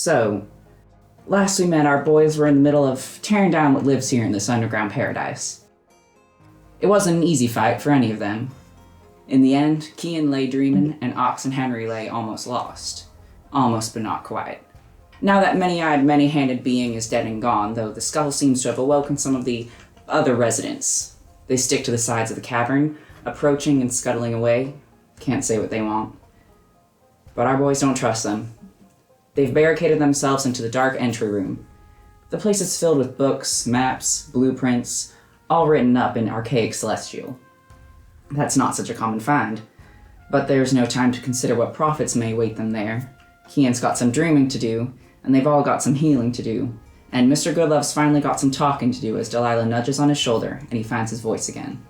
So, last we met, our boys were in the middle of tearing down what lives here in this underground paradise. It wasn't an easy fight for any of them. In the end, Kian lay dreaming, and Ox and Henry lay almost lost. Almost, but not quite. Now that many-eyed, many-handed being is dead and gone, though the skull seems to have awoken some of the other residents. They stick to the sides of the cavern, approaching and scuttling away. Can't say what they want. But our boys don't trust them. They've barricaded themselves into the dark entry room. The place is filled with books, maps, blueprints, all written up in archaic Celestial. That's not such a common find, but there's no time to consider what profits may await them there. Kian's got some dreaming to do, and they've all got some healing to do. And Mr. Goodlove's finally got some talking to do as Delilah nudges on his shoulder and he finds his voice again.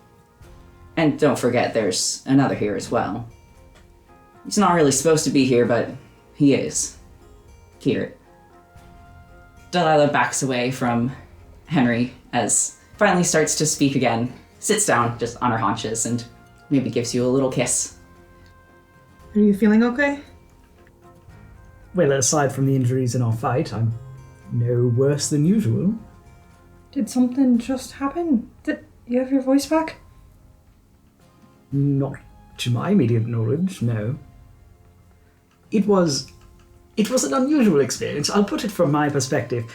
And don't forget, there's another here as well. He's not really supposed to be here, but he is. Here. Delilah backs away from Henry as finally starts to speak again, sits down just on her haunches, and maybe gives you a little kiss. Are you feeling okay? Well, aside from the injuries in our fight, I'm no worse than usual. Did something just happen? Did you have your voice back? Not to my immediate knowledge, no. It was an unusual experience. I'll put it from my perspective.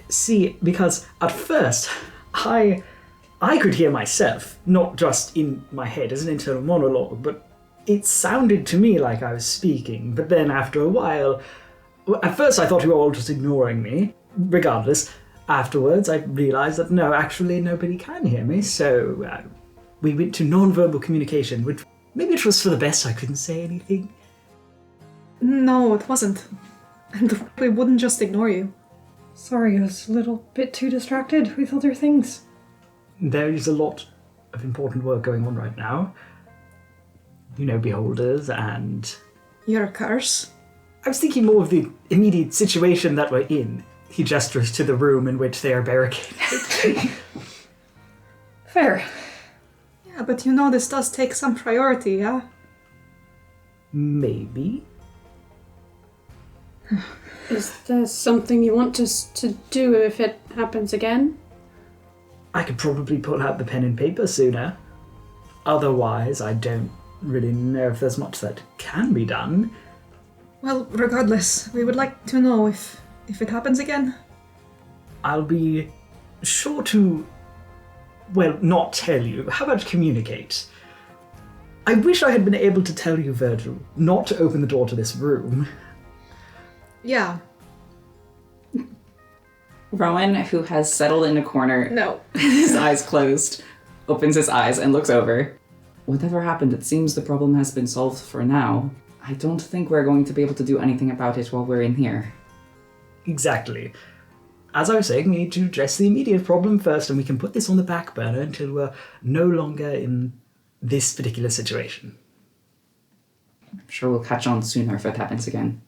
See, because at first, I could hear myself, not just in my head as an internal monologue, but it sounded to me like I was speaking. But then after a while, at first I thought you were all just ignoring me. Regardless, afterwards I realized that no, actually nobody can hear me, so we went to non-verbal communication, which maybe it was for the best I couldn't say anything. No, it wasn't. And we wouldn't just ignore you. Sorry, I was a little bit too distracted with other things. There is a lot of important work going on right now. You know, beholders and... Your curse? I was thinking more of the immediate situation that we're in. He gestures to the room in which they are barricaded. Fair. Yeah, but you know this does take some priority, yeah? Maybe. Is there something you want us to do if it happens again? I could probably pull out the pen and paper sooner. Otherwise, I don't really know if there's much that can be done. Well, regardless, we would like to know if it happens again. I'll be sure to, well, not tell you. How about communicate? I wish I had been able to tell you, Virgil, not to open the door to this room. Yeah. Rowan, who has settled in a corner, No. his eyes closed, opens his eyes and looks over. Whatever happened, it seems the problem has been solved for now. I don't think we're going to be able to do anything about it while we're in here. Exactly. As I was saying, we need to address the immediate problem first, and we can put this on the back burner until we're no longer in this particular situation. I'm sure we'll catch on sooner if it happens again.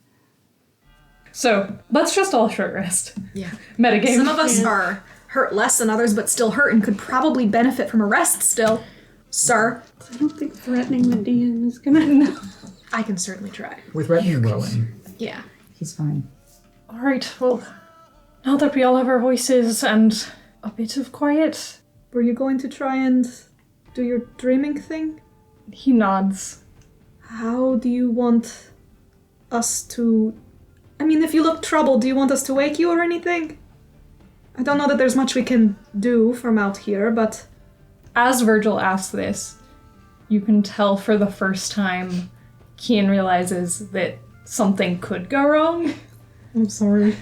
So, let's just all short rest. Yeah. Metagame. Some of us are hurt less than others, but still hurt and could probably benefit from a rest still. Sir. I don't think threatening the DM is gonna... No. I can certainly try. With Retin Rowan. Yeah. He's fine. Alright, well, now that we all have our voices and a bit of quiet, Were you going to try and do your dreaming thing? he nods. How do you want us to... I mean, if you look troubled, do you want us to wake you or anything? I don't know that there's much we can do from out here, but... As Virgil asks this, you can tell for the first time Kian realizes that something could go wrong. I'm sorry.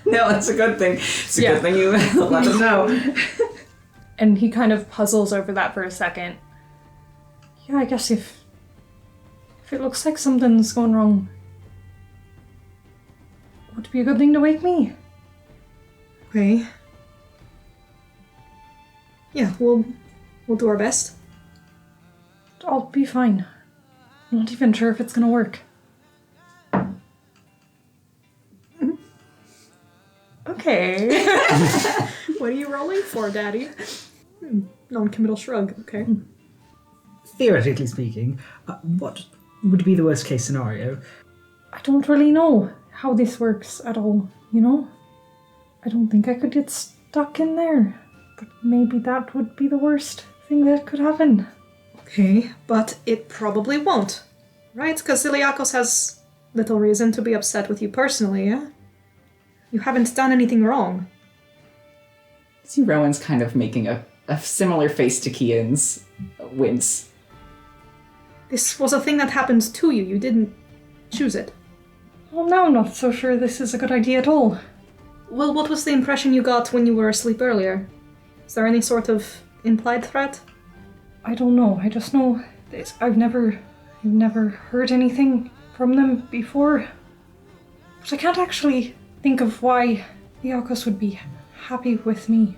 No, that's a good thing. It's a good thing you let him know. And he kind of puzzles over that for a second. Yeah, I guess if it looks like something's going wrong, it would be a good thing to wake me. Okay. Yeah, we'll do our best. I'll be fine. I'm not even sure if it's gonna work. Okay. What are you rolling for, Daddy? Non-committal shrug, okay. Theoretically speaking, what would be the worst case scenario? I don't really know. how this works at all, you know? I don't think I could get stuck in there. But maybe that would be the worst thing that could happen. Okay, but it probably won't. Right? Because Iliakos has little reason to be upset with you personally, yeah? You haven't done anything wrong. See Rowan's kind of making a similar face to Kian's wince. This was a thing that happened to you. You didn't choose it. Well, now I'm not so sure this is a good idea at all. Well, what was the impression you got when you were asleep earlier? Is there any sort of implied threat? I don't know. I just know this. I've never heard anything from them before. But I can't actually think of why Iliakos would be happy with me.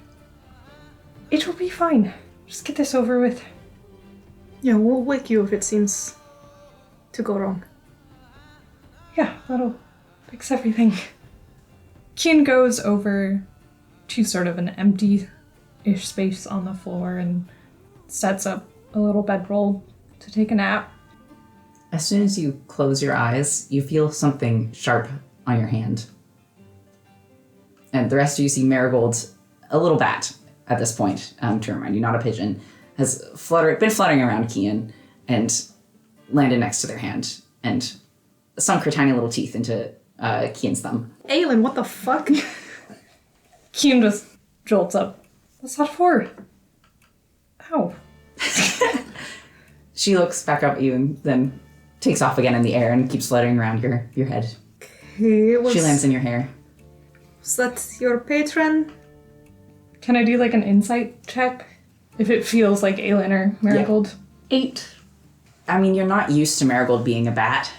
It will be fine. Just get this over with. Yeah, we'll wake you if it seems to go wrong. Yeah, that'll fix everything. Kian goes over to sort of an empty-ish space on the floor and sets up a little bedroll to take a nap. As soon as you close your eyes, you feel something sharp on your hand. And the rest of you see Marigold, a little bat at this point, to remind you, not a pigeon, has been fluttering around Kian and landed next to their hand and sunk her tiny little teeth into Kian's thumb. Aelin, what the fuck? Kian just jolts up. What's that for? Ow. She looks back up at you and then takes off again in the air and keeps fluttering around your head. Okay, She lands in your hair. Was that your patron? Can I do like an insight check? If it feels like Aelin or Marigold? 8. I mean, you're not used to Marigold being a bat.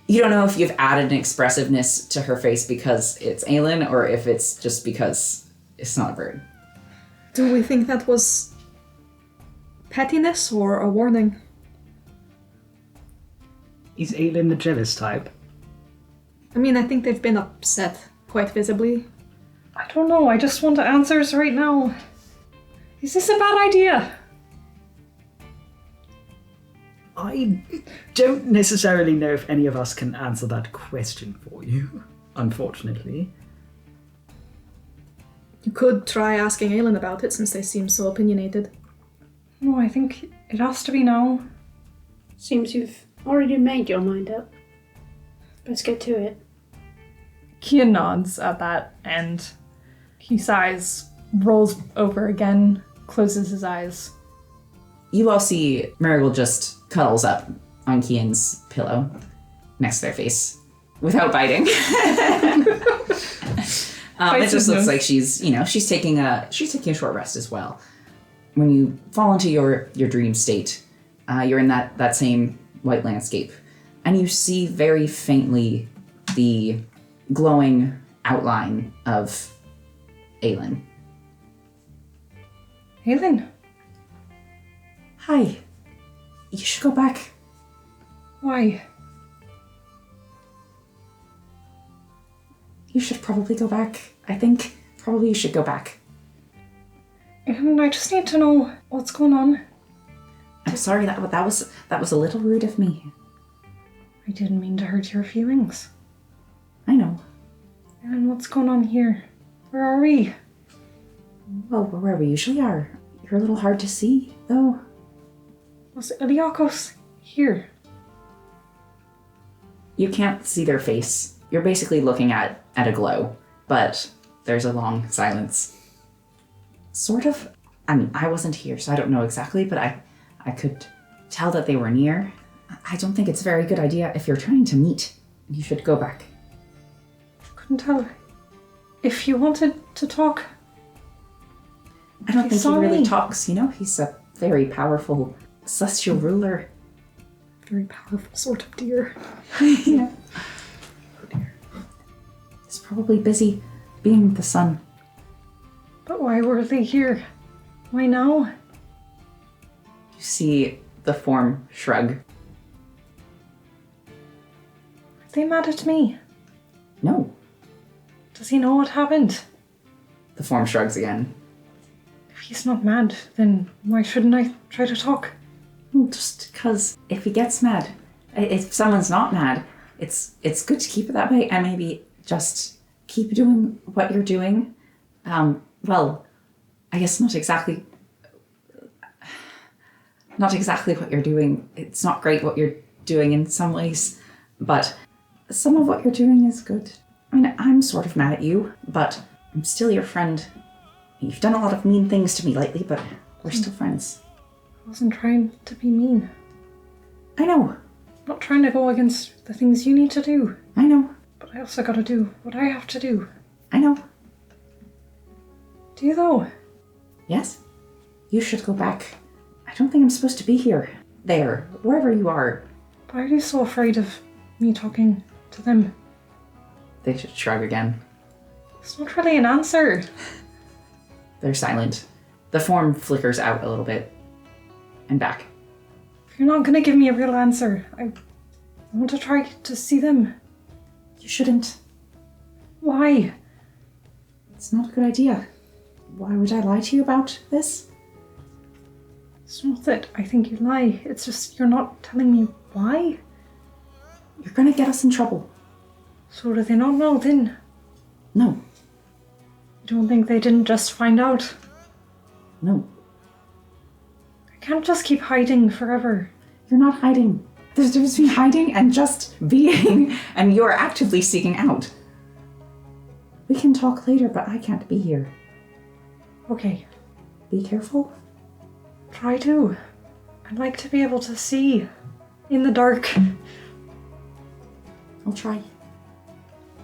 You don't know if you've added an expressiveness to her face because it's Aelin or if it's just because it's not a bird. Do we think that was pettiness or a warning? Is Aelin the jealous type? I mean, I think they've been upset quite visibly. I don't know. I just want answers right now. Is this a bad idea? I don't necessarily know if any of us can answer that question for you, unfortunately. You could try asking Aelin about it since they seem so opinionated. No, I think it has to be now. Seems you've already made your mind up. Let's get to it. Kian nods at that and he sighs, rolls over again, closes his eyes. You all see Marigold just cuddles up on Kian's pillow next to their face without biting. It just looks like she's taking a short rest as well. When you fall into your dream state, you're in that same white landscape, and you see very faintly the glowing outline of Aelin. Aelin, Hi. You should go back. why? You should probably go back. I think probably you should go back. And I just need to know what's going on. I'm sorry, that was a little rude of me. I didn't mean to hurt your feelings. I know. And what's going on here? Where are we? Well, where we usually are. You're a little hard to see, though. Was Iliakos here? You can't see their face. You're basically looking at a glow, but there's a long silence. Sort of. I mean, I wasn't here, so I don't know exactly, but I could tell that they were near. I don't think it's a very good idea if you're trying to meet. You should go back. Couldn't tell. If you wanted to talk. I don't think he Sorry. really talks, He's a very powerful celestial ruler. Very powerful sort of deer. Yeah. Oh dear. He's probably busy being with the sun. But why were they here? Why now? You see the form shrug. Are they mad at me? No. Does he know what happened? The form shrugs again. If he's not mad, then why shouldn't I try to talk? Well, just because if he gets mad, if someone's not mad, it's good to keep it that way, and maybe just keep doing what you're doing. Well, I guess not exactly what you're doing. It's not great what you're doing in some ways, but some of what you're doing is good. I mean, I'm sort of mad at you, but I'm still your friend. You've done a lot of mean things to me lately, but we're still friends. I wasn't trying to be mean. I know. I'm not trying to go against the things you need to do. I know. But I also gotta do what I have to do. I know. Do you though? Yes? You should go back. I don't think I'm supposed to be here. There. Wherever you are. Why are you so afraid of me talking to them? They should shrug again. It's not really an answer. They're silent. The form flickers out a little bit. And back. If you're not gonna give me a real answer, I want to try to see them. You shouldn't. Why? It's not a good idea. Why would I lie to you about this? It's not that I think you lie. It's just you're not telling me why. You're gonna get us in trouble. So do they not know then? No. You don't think they didn't just find out? No. I can't just keep hiding forever. You're not hiding. There's a difference between hiding and just being, and you're actively seeking out. We can talk later, but I can't be here. Okay, Be careful. try to. I'd like to be able to see in the dark. I'll try.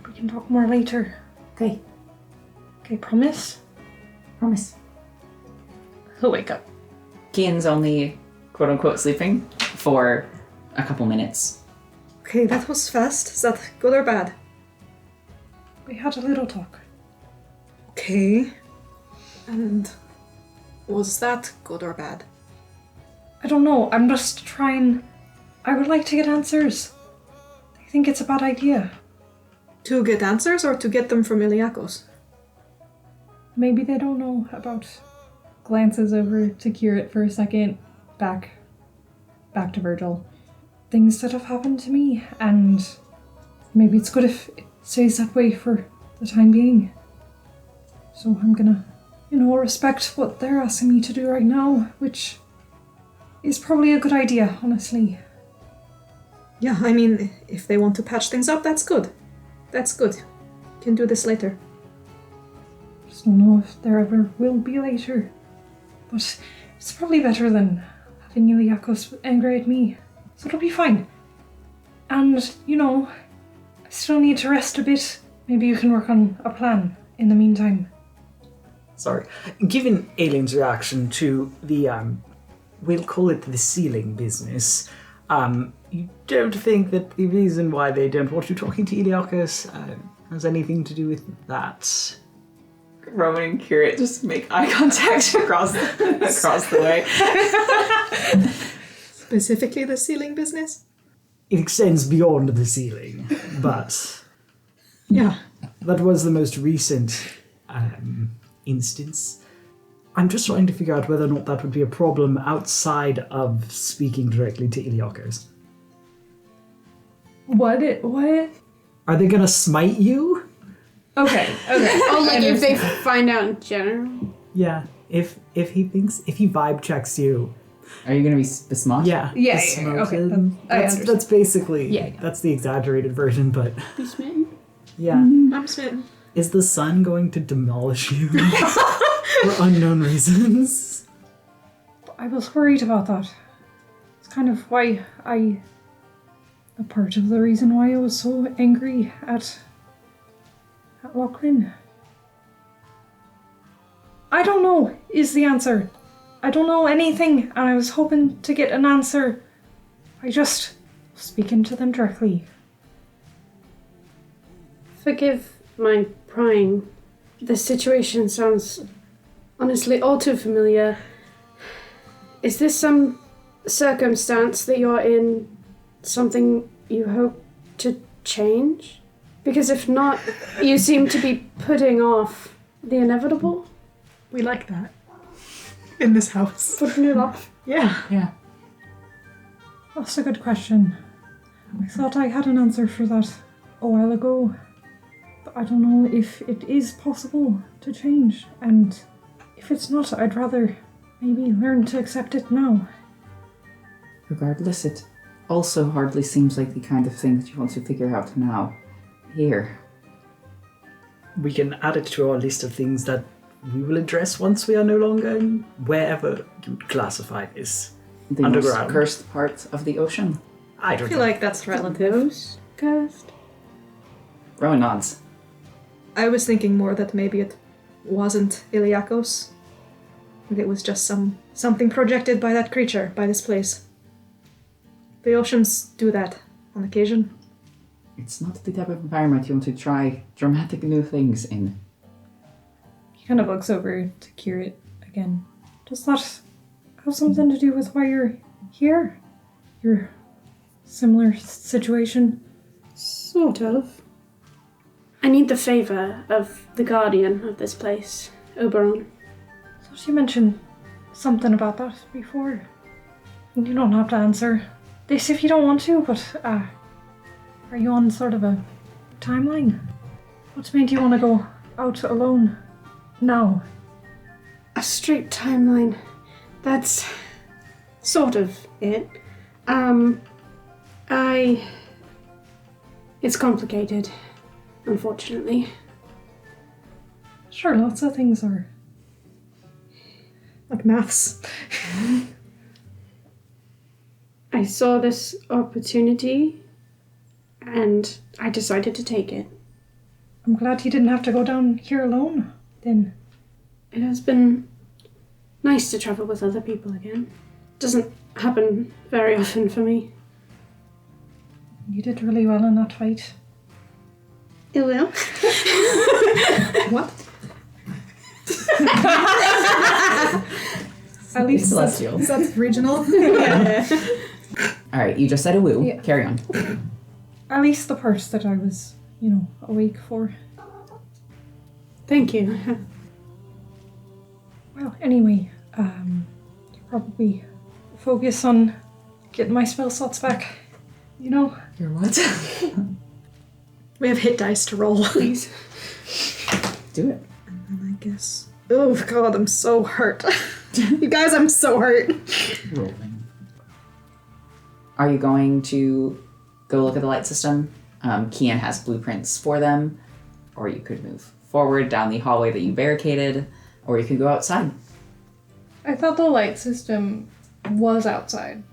We can talk more later. Okay. Okay, promise? Promise. He'll wake up. Kian's only quote-unquote sleeping for a couple minutes. Okay, that was fast. Is that good or bad? We had a little talk. Okay. And was that good or bad? I don't know, I'm just trying... I would like to get answers. I think it's a bad idea. To get answers or to get them from Iliakos? Maybe they don't know about... Glances over to Kirit for a second, back to Virgil. Things that have happened to me, and maybe it's good if it stays that way for the time being. So I'm gonna, respect what they're asking me to do right now, which is probably a good idea, honestly. Yeah, I mean, if they want to patch things up, that's good. That's good. Can do this later. Just don't know if there ever will be later. But it's probably better than having Iliakos angry at me. So it'll be fine. And, I still need to rest a bit. Maybe you can work on a plan in the meantime. Sorry. Given Aileen's reaction to the, we'll call it the sealing business, you don't think that the reason why they don't want you talking to Iliakos has anything to do with that? Roman and Kirit just make eye contact across the way. Specifically the sealing business? It extends beyond the ceiling, but Yeah. that was the most recent instance. I'm just trying to figure out whether or not that would be a problem outside of speaking directly to Iliakos. What? Are they gonna smite you? Okay. Oh, like if they find out in general? Yeah. If he vibe checks you, Are you gonna be besmoked? yeah. Yeah, besmoken. okay, I understand. That's basically Yeah. that's the exaggerated version, but Be smitten? yeah. I'm smitten. Is the sun going to demolish you for unknown reasons? I was worried about that. It's kind of why a part of the reason why I was so angry at Lachlan. I don't know is the answer. I don't know anything, and I was hoping to get an answer. I just speaking to them directly. Forgive my prying. The situation sounds honestly all too familiar. Is this some circumstance that you're in, something you hope to change? Because if not, you seem to be putting off the inevitable. We like that. In this house. Putting it off. Yeah. Yeah. That's a good question. I thought I had an answer for that a while ago. But I don't know if it is possible to change, and if it's not, I'd rather maybe learn to accept it now. Regardless, it also hardly seems like the kind of thing that you want to figure out now. Here. We can add it to our list of things that we will address once we are no longer in wherever you would classify this. The Underground. most cursed part of the ocean. I I don't feel know. like that's relative. Those cursed. Rowan nods. I was thinking more that maybe it wasn't Iliakos. It was just something projected by that creature, by this place. The oceans do that on occasion. It's not the type of environment you want to try dramatic new things in. He kind of looks over to Kirit again. Does that have something to do with why you're here? Your similar situation? Sort of. I need the favour of the guardian of this place, Oberon. Thought you mentioned something about that before. You don't have to answer this if you don't want to, but are you on sort of a timeline? What's made you want to go out alone now? A straight timeline. That's sort of it. It's complicated, unfortunately. Sure, lots of things are. Like maths. I saw this opportunity and I decided to take it. I'm glad you didn't have to go down here alone, then. It has been nice to travel with other people again. Doesn't happen very often for me. You did really well in that fight. It will. What? At least that's Celestial. That's regional. Alright, you just said a woo. Yeah. Carry on. at least the part that I was, awake for. Thank you. Well, anyway, probably focus on getting my spell slots back. Your what? We have hit dice to roll. Please. Do it. I guess. Oh god, I'm so hurt. You guys, I'm so hurt. Rolling. Are you going to go look at the light system? Kian has blueprints for them. Or you could move forward down the hallway that you barricaded. Or you could go outside. I thought the light system was outside.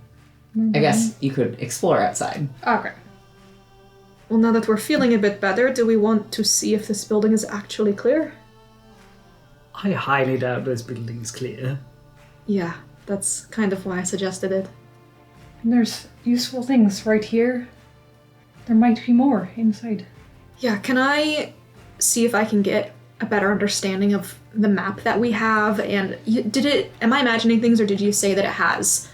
I guess you could explore outside. Okay. Well, now that we're feeling a bit better, do we want to see if this building is actually clear? I highly doubt this building's clear. Yeah, that's kind of why I suggested it. And there's useful things right here. There might be more inside. Yeah, can I see if I can get a better understanding of the map that we have? And am I imagining things, or did you say that it has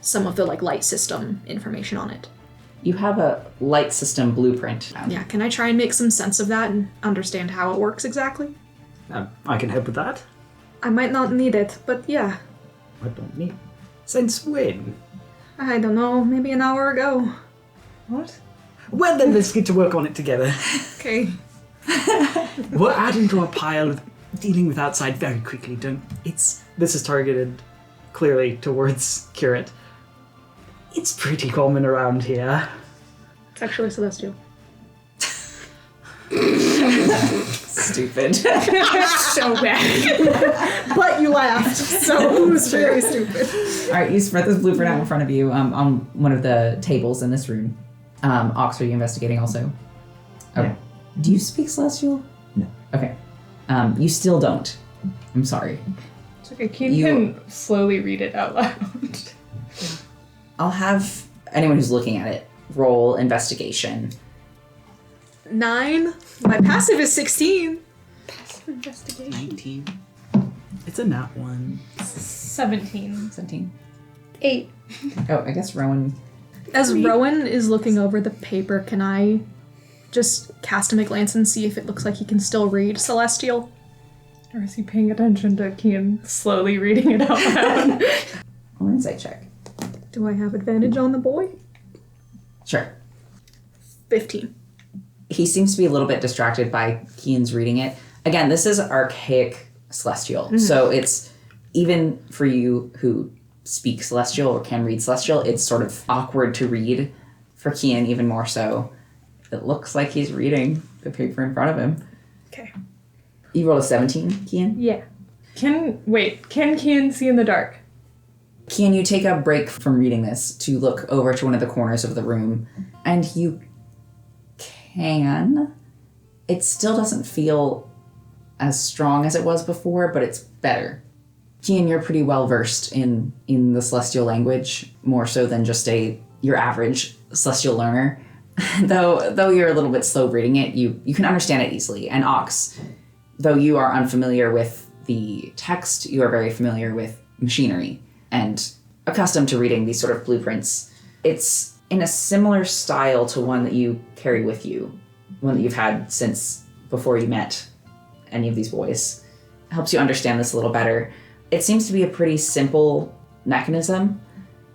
some of the light system information on it? You have a light system blueprint. Yeah, can I try and make some sense of that and understand how it works exactly? I can help with that. I might not need it, but yeah. I don't need. Since when? I don't know, maybe an hour ago. What? Well, then let's get to work on it together. Okay. We're adding to our pile of dealing with outside very quickly. This is targeted clearly towards Curate. It's pretty common around here. It's actually Celestial. Stupid. So bad. But you laughed, so it was very stupid. Alright, you spread this blueprint out in front of you on one of the tables in this room. Ox, are you investigating also? Okay. Yeah. Do you speak Celestial? No. Okay. You still don't. I'm sorry. It's okay. Keen You- can slowly read it out loud. I'll have anyone who's looking at it roll investigation. 9. My passive is 16. Investigation. 19. It's a nat one. 17. 17. 8. Oh, I guess Rowan. As Rowan is looking over the paper, can I just cast him a glance and see if it looks like he can still read Celestial? Or is he paying attention to Kian slowly reading it out loud? Roll an insight check. Do I have advantage on the boy? Sure. 15. He seems to be a little bit distracted by Kian's reading it. Again, this is archaic Celestial, so it's, even for you who speak Celestial or can read Celestial, it's sort of awkward to read. For Kian, even more so. It looks like he's reading the paper in front of him. Okay. You rolled a 17, Kian? Yeah. Can Kian see in the dark? Kian, you take a break from reading this to look over to one of the corners of the room, and you can. It still doesn't feel as strong as it was before, but it's better. Kian, you're pretty well versed in the Celestial language, more so than just your average Celestial learner. though you're a little bit slow reading it, you can understand it easily. And Ox, though you are unfamiliar with the text, you are very familiar with machinery and accustomed to reading these sort of blueprints. It's in a similar style to one that you carry with you, one that you've had since before you met any of these boys. It helps you understand this a little better. It seems to be a pretty simple mechanism.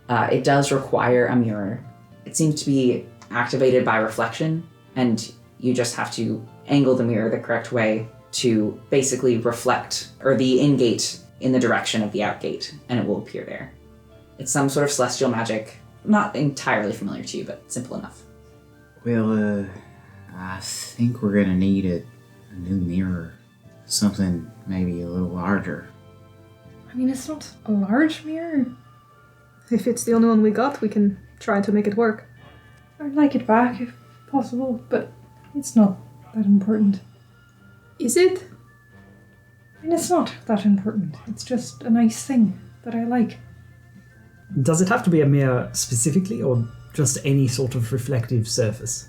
It does require a mirror. It seems to be activated by reflection, and you just have to angle the mirror the correct way to basically reflect, or the in-gate in the direction of the out-gate, and it will appear there. It's some sort of celestial magic, not entirely familiar to you, but simple enough. Well, I think we're gonna need a new mirror. Something maybe a little larger. I mean, it's not a large mirror. If it's the only one we got, we can try to make it work. I'd like it back if possible, but it's not that important. Is it? I mean, it's not that important. It's just a nice thing that I like. Does it have to be a mirror specifically, or just any sort of reflective surface?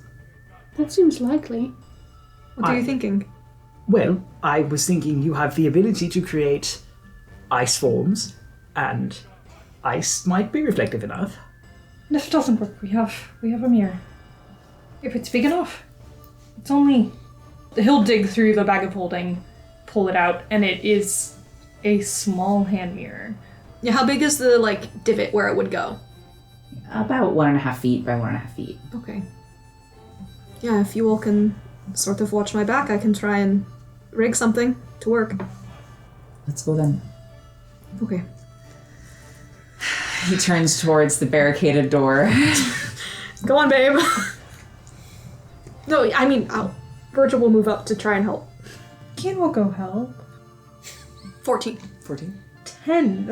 That seems likely. What are you thinking? Well, I was thinking you have the ability to create ice forms, and ice might be reflective enough. And if it doesn't work, we have a mirror. If it's big enough, it's only... He'll dig through the bag of holding, pull it out, and it is a small hand mirror. Yeah, how big is the, divot where it would go? About 1.5 feet by 1.5 feet. Okay. Yeah, if you all can sort of watch my back, I can try and rig something to work. Let's go then. Okay. He turns towards the barricaded door. Go on, babe. No, I mean, Virgil will move up to try and help. Kian will go help. 14. 14. 10.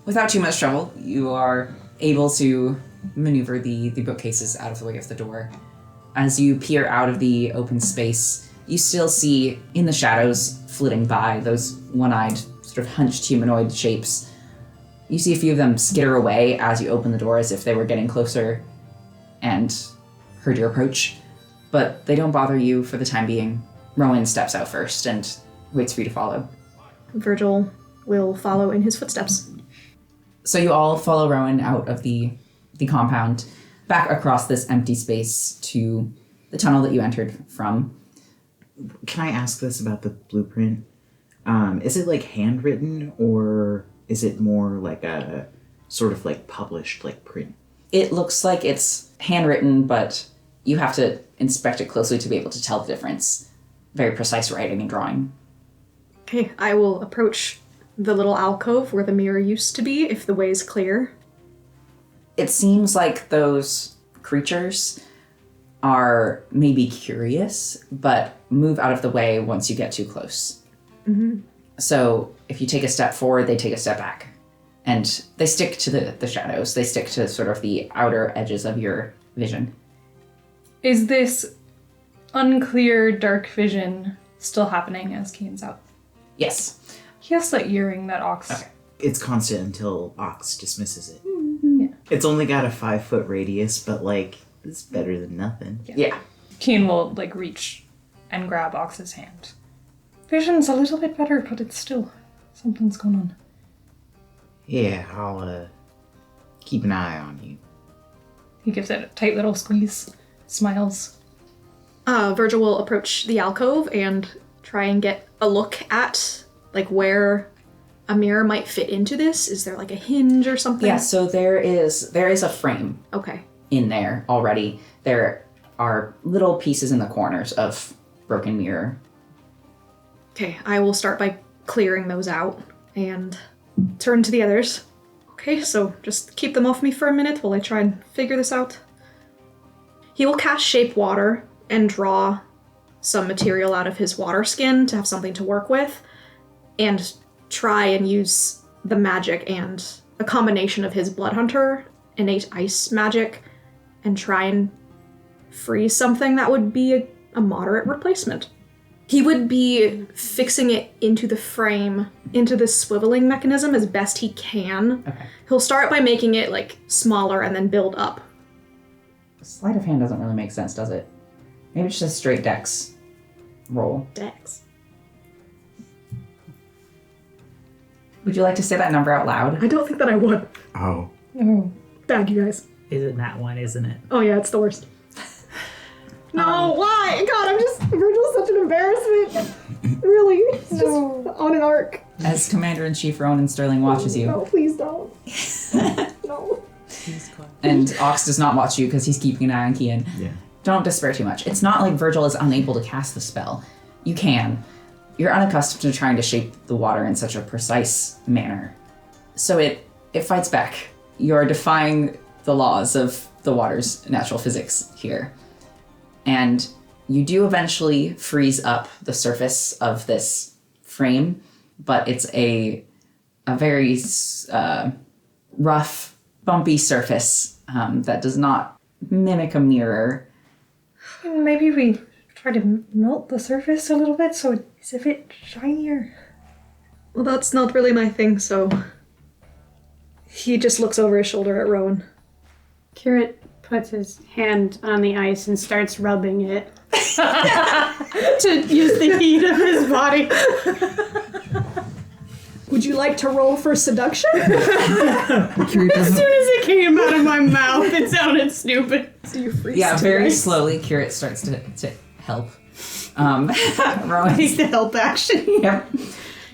Without too much trouble, you are able to maneuver the bookcases out of the way of the door. As you peer out of the open space, you still see in the shadows flitting by those one-eyed, sort of hunched humanoid shapes. You see a few of them skitter away as you open the door as if they were getting closer and heard your approach, but they don't bother you for the time being. Rowan steps out first and waits for you to follow. Virgil will follow in his footsteps. So you all follow Rowan out of the compound, back across this empty space to the tunnel that you entered from. Can I ask this about the blueprint? Is it handwritten, or is it more like a sort of published print? It looks like it's handwritten, but you have to inspect it closely to be able to tell the difference. Very precise writing and drawing. Okay, I will approach the little alcove where the mirror used to be, if the way's clear. It seems like those creatures are maybe curious, but move out of the way once you get too close. Mm-hmm. So if you take a step forward, they take a step back. And they stick to the shadows. They stick to sort of the outer edges of your vision. Is this unclear dark vision still happening as Kian's out? Yes. He has that earring that Ox... Okay. It's constant until Ox dismisses it. Yeah. It's only got a 5-foot radius, but it's better than nothing. Yeah. Kian will reach and grab Ox's hand. Vision's a little bit better, but it's still... something's going on. Yeah, I'll keep an eye on you. He gives it a tight little squeeze, smiles. Virgil will approach the alcove and try and get a look at, where a mirror might fit into this? Is there like a hinge or something? Yeah, so there is a frame Okay. in there already. There are little pieces in the corners of broken mirror. Okay, I will start by clearing those out and turn to the others. Okay, so just keep them off me for a minute while I try and figure this out. He will cast Shape Water and draw some material out of his water skin to have something to work with, and try and use the magic and a combination of his Bloodhunter innate ice magic and try and freeze something that would be a moderate replacement. He would be fixing it into the frame, into the swiveling mechanism as best he can. Okay. He'll start by making it like smaller and then build up. Sleight of hand doesn't really make sense, does it? Maybe it's just a straight dex roll. Dex. Would you like to say that number out loud? I don't think that I would. Oh. Oh. Bag, you guys. Is it that one, isn't it? Oh yeah, it's the worst. No, why? God, I'm just, Virgil's such an embarrassment. Really, it's just on an arc. As Commander-in-Chief Ronan Sterling watches you, No, please don't. No. and Ox does not watch you because he's keeping an eye on Kian. Yeah. Don't despair too much. It's not like Virgil is unable to cast the spell. You can. You're unaccustomed to trying to shape the water in such a precise manner. So it fights back. You're defying the laws of the water's natural physics here. And you do eventually freeze up the surface of this frame, but it's a very rough, bumpy surface that does not mimic a mirror. Maybe we try to melt the surface a little bit so it's a bit shinier. Well, that's not really my thing, so... He just looks over his shoulder at Rowan. Curate puts his hand on the ice and starts rubbing it to use the heat of his body. Would you like to roll for seduction? As soon as it came out of my mouth, it sounded stupid. Do you freeze Yeah, to very ice? slowly, Curate starts to help. Rowan, Take the help action. yep.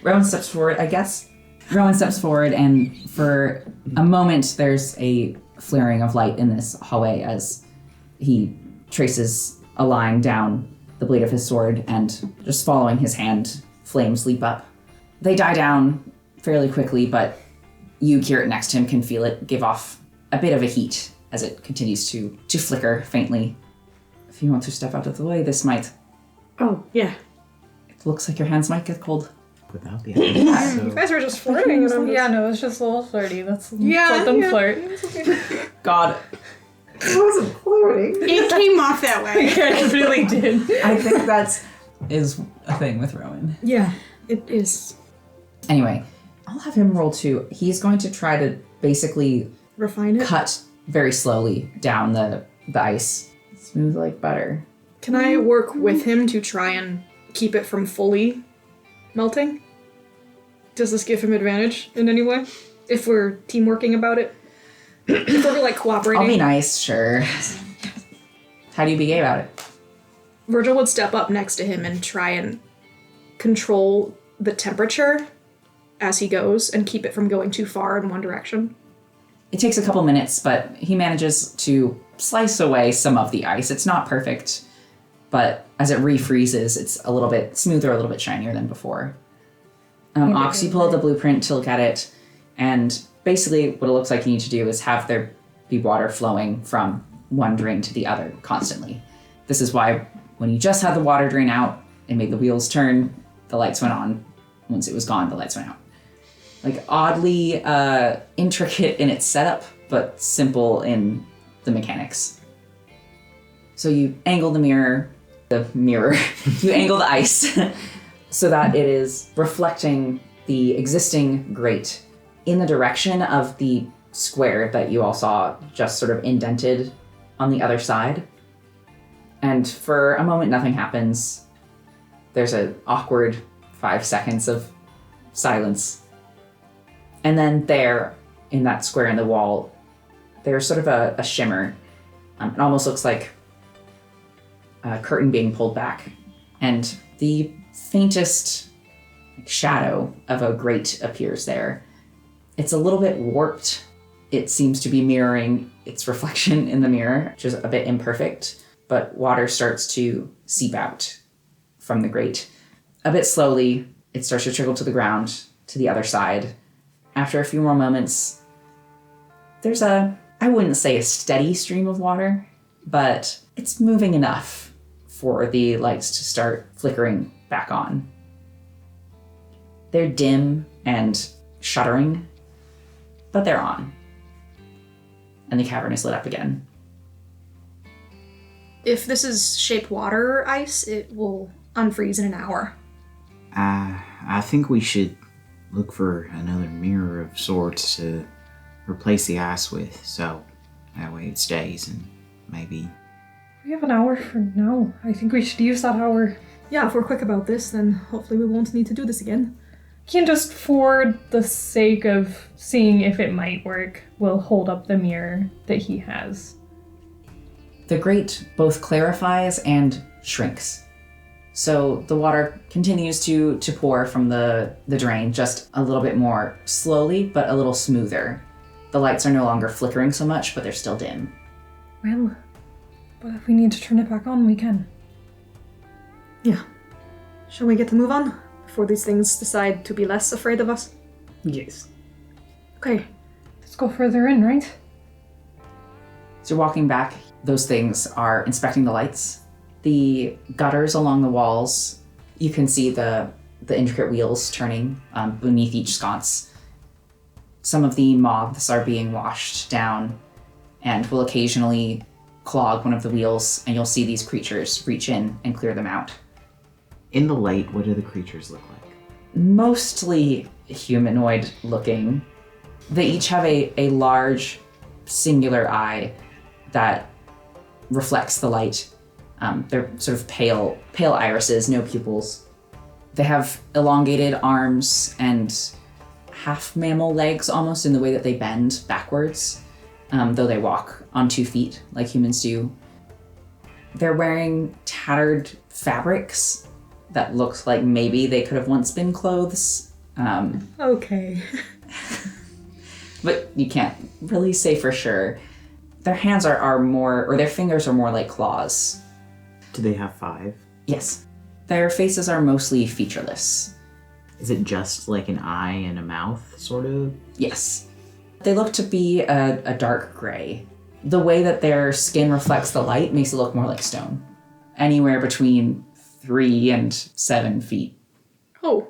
Rowan steps forward, I guess. Rowan steps forward, and for a moment, there's a flaring of light in this hallway as he traces a line down the blade of his sword, and just following his hand, flames leap up. They die down fairly quickly, but you, Curate, next to him can feel it give off a bit of a heat as it continues to flicker faintly. If you want to step out of the way, this might... Oh, yeah. It looks like your hands might get cold. Without the ice. You guys were just flirting. And I'm just... Yeah, no, it's just a little flirty. That's Yeah, let them yeah. flirt. God, It came off that way. It really did. I think that is a thing with Rowan. Yeah, it is. Anyway, I'll have him roll too. He's going to try to basically Refine it. cut very slowly down the ice. Smooth like butter. Can I work with him to try and keep it from fully melting? Does this give him advantage in any way? If we're teamworking about it? If we're like cooperating? I'll be nice, sure. How do you be gay about it? Virgil would step up next to him and try and control the temperature as he goes and keep it from going too far in one direction. It takes a couple minutes, but he manages to slice away some of the ice. It's not perfect, but as it refreezes, it's a little bit smoother, a little bit shinier than before. Ox, you pull out the blueprint to look at it, and basically what it looks like you need to do is have there be water flowing from one drain to the other constantly. This is why when you just had the water drain out, it made the wheels turn, the lights went on. Once it was gone, the lights went out. Like oddly intricate in its setup, but simple in the mechanics. So you angle you angle the ice so that it is reflecting the existing grate in the direction of the square that you all saw just sort of indented on the other side. And for a moment, nothing happens. There's an awkward 5 seconds of silence. And then there, in that square in the wall, there's sort of a shimmer. It almost looks like a curtain being pulled back. And the faintest shadow of a grate appears there. It's a little bit warped. It seems to be mirroring its reflection in the mirror, which is a bit imperfect, but water starts to seep out from the grate. A bit slowly, it starts to trickle to the ground, to the other side. After a few more moments, there's I wouldn't say a steady stream of water, but it's moving enough for the lights to start flickering back on. They're dim and shuddering, but they're on. And the cavern is lit up again. If this is shaped water ice, it will unfreeze in an hour. I think we should look for another mirror of sorts to replace the ice with, so that way it stays and maybe... We have an hour for now. I think we should use that hour. Yeah, if we're quick about this, then hopefully we won't need to do this again. Can just for the sake of seeing if it might work, we'll hold up the mirror that he has. The grate both clarifies and shrinks. So the water continues to pour from the drain, just a little bit more slowly, but a little smoother. The lights are no longer flickering so much, but they're still dim. Well, but if we need to turn it back on, we can. Yeah. Shall we get to move on? Before these things decide to be less afraid of us? Yes. Okay. Let's go further in, right? So you're walking back. Those things are inspecting the lights. The gutters along the walls, you can see the intricate wheels turning beneath each sconce. Some of the moths are being washed down and will occasionally clog one of the wheels, and you'll see these creatures reach in and clear them out. In the light, what do the creatures look like? Mostly humanoid looking. They each have a large singular eye that reflects the light. They're sort of pale irises, no pupils. They have elongated arms and half mammal legs almost in the way that they bend backwards, though they walk on 2 feet like humans do. They're wearing tattered fabrics that looks like maybe they could have once been clothes. Okay. But you can't really say for sure. Their hands are more, or their fingers are more like claws. Do they have 5? Yes. Their faces are mostly featureless. Is it just like an eye and a mouth, sort of? Yes. They look to be a dark gray. The way that their skin reflects the light makes it look more like stone. Anywhere between 3 and 7 feet. Oh.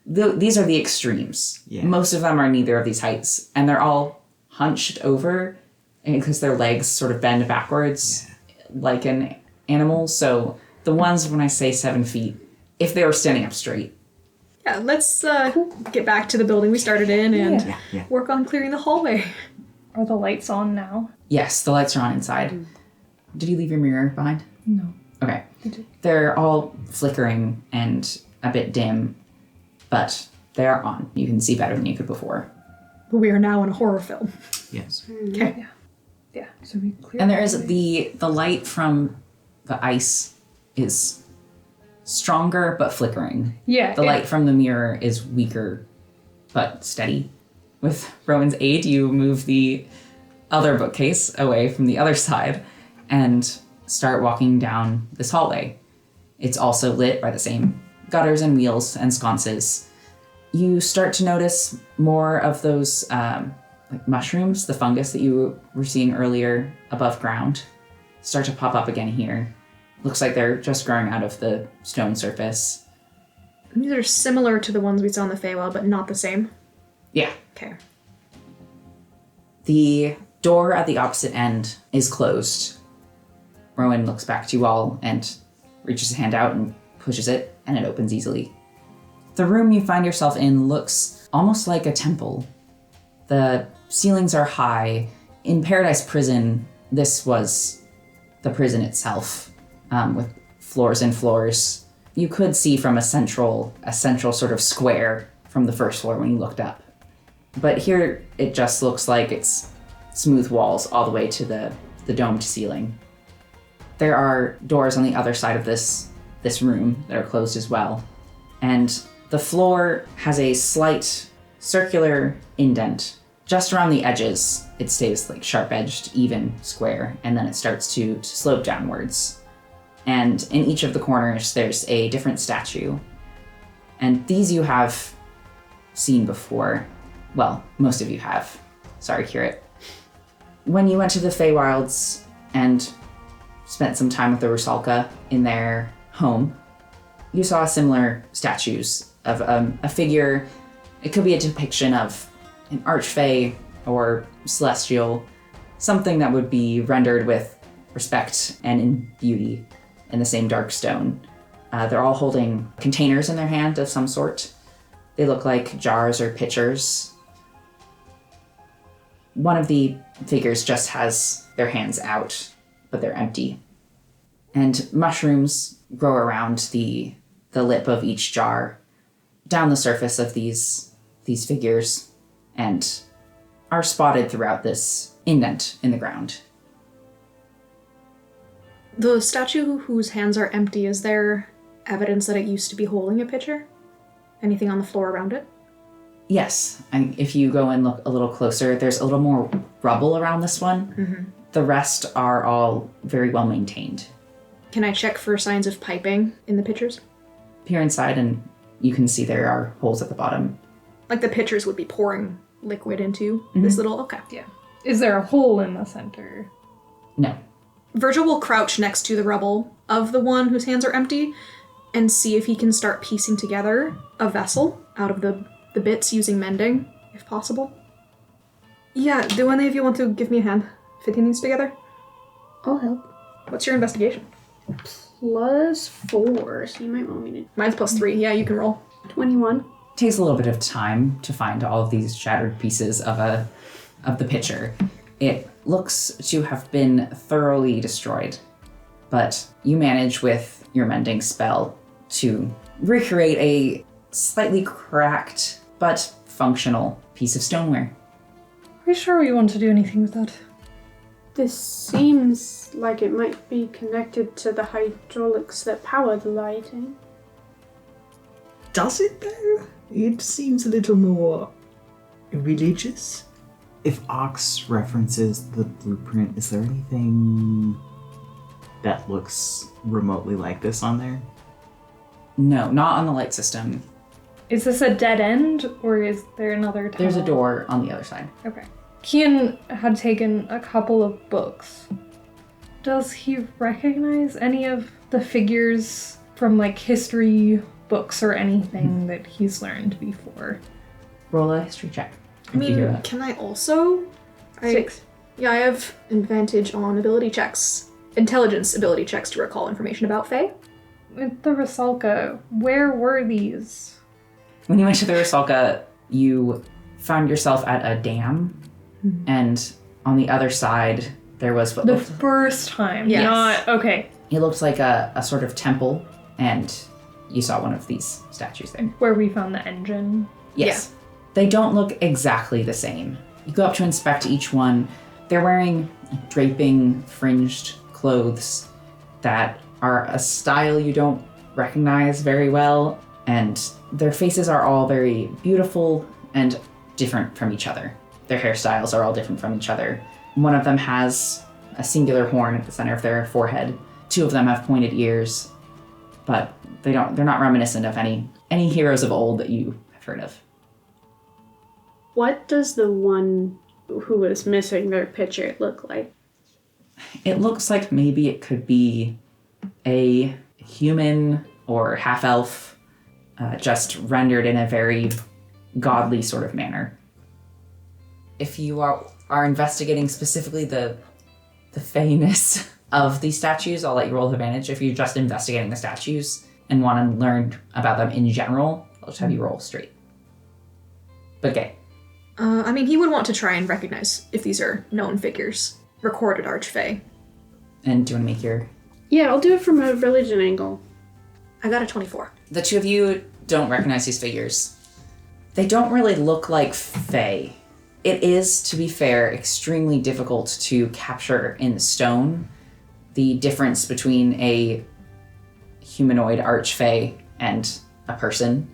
These are the extremes. Yeah. Most of them are neither of these heights, and they're all hunched over because their legs sort of bend backwards like an animal. So the ones, when I say 7 feet, if they were standing up straight. Yeah, let's get back to the building we started in and Yeah. work on clearing the hallway. Are the lights on now? Yes, the lights are on inside. Did you leave your mirror behind? No. Okay. They're all flickering and a bit dim, but they are on. You can see better than you could before. But we are now in a horror film. Yes. Okay. Yeah. So we clear. And there is the light from the ice is stronger but flickering. Yeah. The light from the mirror is weaker but steady. With Rowan's aid, you move the other bookcase away from the other side and start walking down this hallway. It's also lit by the same gutters and wheels and sconces. You start to notice more of those like mushrooms, the fungus that you were seeing earlier above ground, start to pop up again here. Looks like they're just growing out of the stone surface. These are similar to the ones we saw in the Feywild, but not the same. Yeah. Okay. The door at the opposite end is closed. Rowan looks back to you all and reaches a hand out and pushes it, and it opens easily. The room you find yourself in looks almost like a temple. The ceilings are high. In Paradise Prison, this was the prison itself, with floors and floors. You could see from a central sort of square from the first floor when you looked up. But here, it just looks like it's smooth walls all the way to the domed ceiling. There are doors on the other side of this room that are closed as well. And The floor has a slight circular indent. Just around the edges, it stays like sharp-edged, even, square, and then it starts to slope downwards. And in each of the corners, there's a different statue. And these you have seen before. Well, most of you have. Sorry, Curate. When you went to the Feywilds and spent some time with the Rusalka in their home, you saw similar statues of a figure. It could be a depiction of an archfey or celestial, something that would be rendered with respect and in beauty in the same dark stone. They're all holding containers in their hand of some sort. They look like jars or pitchers. One of the figures just has their hands out, but they're empty. And mushrooms grow around the lip of each jar, down the surface of these figures, and are spotted throughout this indent in the ground. The statue whose hands are empty, is there evidence that it used to be holding a pitcher? Anything on the floor around it? Yes, and if you go and look a little closer, there's a little more rubble around this one. Mm-hmm. The rest are all very well maintained. Can I check for signs of piping in the pitchers? Peer inside and you can see there are holes at the bottom. Like the pitchers would be pouring liquid into this little... Okay. Yeah. Is there a hole in the center? No. Virgil will crouch next to the rubble of the one whose hands are empty and see if he can start piecing together a vessel out of the bits using mending, if possible. Yeah, do any of you want to give me a hand fitting these together? I'll help. What's your investigation? +4, so you might want me to... Mine's +3. Yeah, you can roll. 21. Takes a little bit of time to find all of these shattered pieces of the pitcher. It looks to have been thoroughly destroyed, but you manage with your mending spell to recreate a slightly cracked but functional piece of stoneware. Are you sure we want to do anything with that? This seems like it might be connected to the hydraulics that power the lighting. Does it though? It seems a little more religious. If Ox references the blueprint, is there anything that looks remotely like this on there? No, not on the light system. Is this a dead end, or is there another tunnel? There's a door on the other side. Okay. Kian had taken a couple of books. Does he recognize any of the figures from, like, history books or anything that he's learned before? Roll a history check. I mean, can I also... 6. Yeah, I have advantage on ability checks. Intelligence ability checks to recall information about Fae. With the Rusalka, where were these? When you went to the Rusalka, you found yourself at a dam, and on the other side, there was what The looked, first time. Yes. Not, okay. it looked like a sort of temple, and you saw one of these statues there. Where we found the engine. Yes. They don't look exactly the same. You go up to inspect each one. They're wearing draping, fringed clothes that are a style you don't recognize very well, and their faces are all very beautiful and different from each other. Their hairstyles are all different from each other. One of them has a singular horn at the center of their forehead. 2 of them have pointed ears, but they're not reminiscent of any heroes of old that you have heard of. What does the one who was missing their picture look like? It looks like maybe it could be a human or half-elf, just rendered in a very godly sort of manner. If you are investigating specifically the fayness of these statues, I'll let you roll with advantage. If you're just investigating the statues and want to learn about them in general, I'll just have you roll straight. But okay. I mean, he would want to try and recognize if these are known figures. Recorded Archfey. And do you want to make your... Yeah, I'll do it from a religion angle. I got a 24. The 2 of you don't recognize these figures. They don't really look like Fae. It is, to be fair, extremely difficult to capture in stone the difference between a humanoid archfey and a person.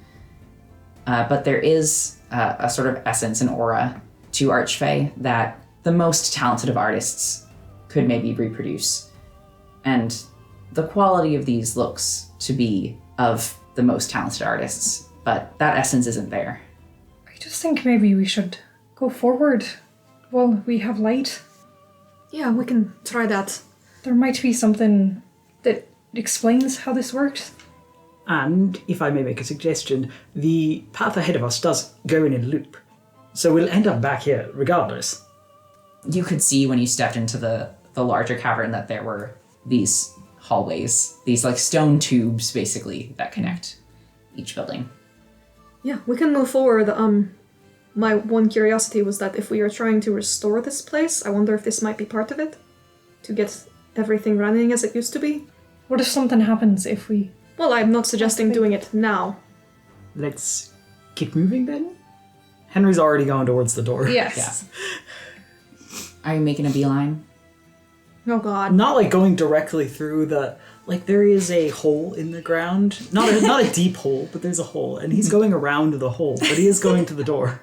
but there is a sort of essence and aura to Archfey that the most talented of artists could maybe reproduce. And the quality of these looks to be of the most talented artists, but that essence isn't there. I just think maybe we should go forward while we have light. Yeah, we can try that. There might be something that explains how this works. And, if I may make a suggestion, the path ahead of us does go in a loop. So we'll end up back here regardless. You could see when you stepped into the larger cavern that there were these hallways, these like stone tubes basically that connect each building. Yeah, we can move forward. My one curiosity was that if we are trying to restore this place, I wonder if this might be part of it? To get everything running as it used to be? What if something happens if we... Well, I'm not suggesting doing it now. Let's keep moving then? Henry's already gone towards the door. Yes. Are you making a beeline? Oh god. Not like going directly through the... Like, there is a hole in the ground. Not a deep hole, but there's a hole. And he's going around the hole, but he is going to the door.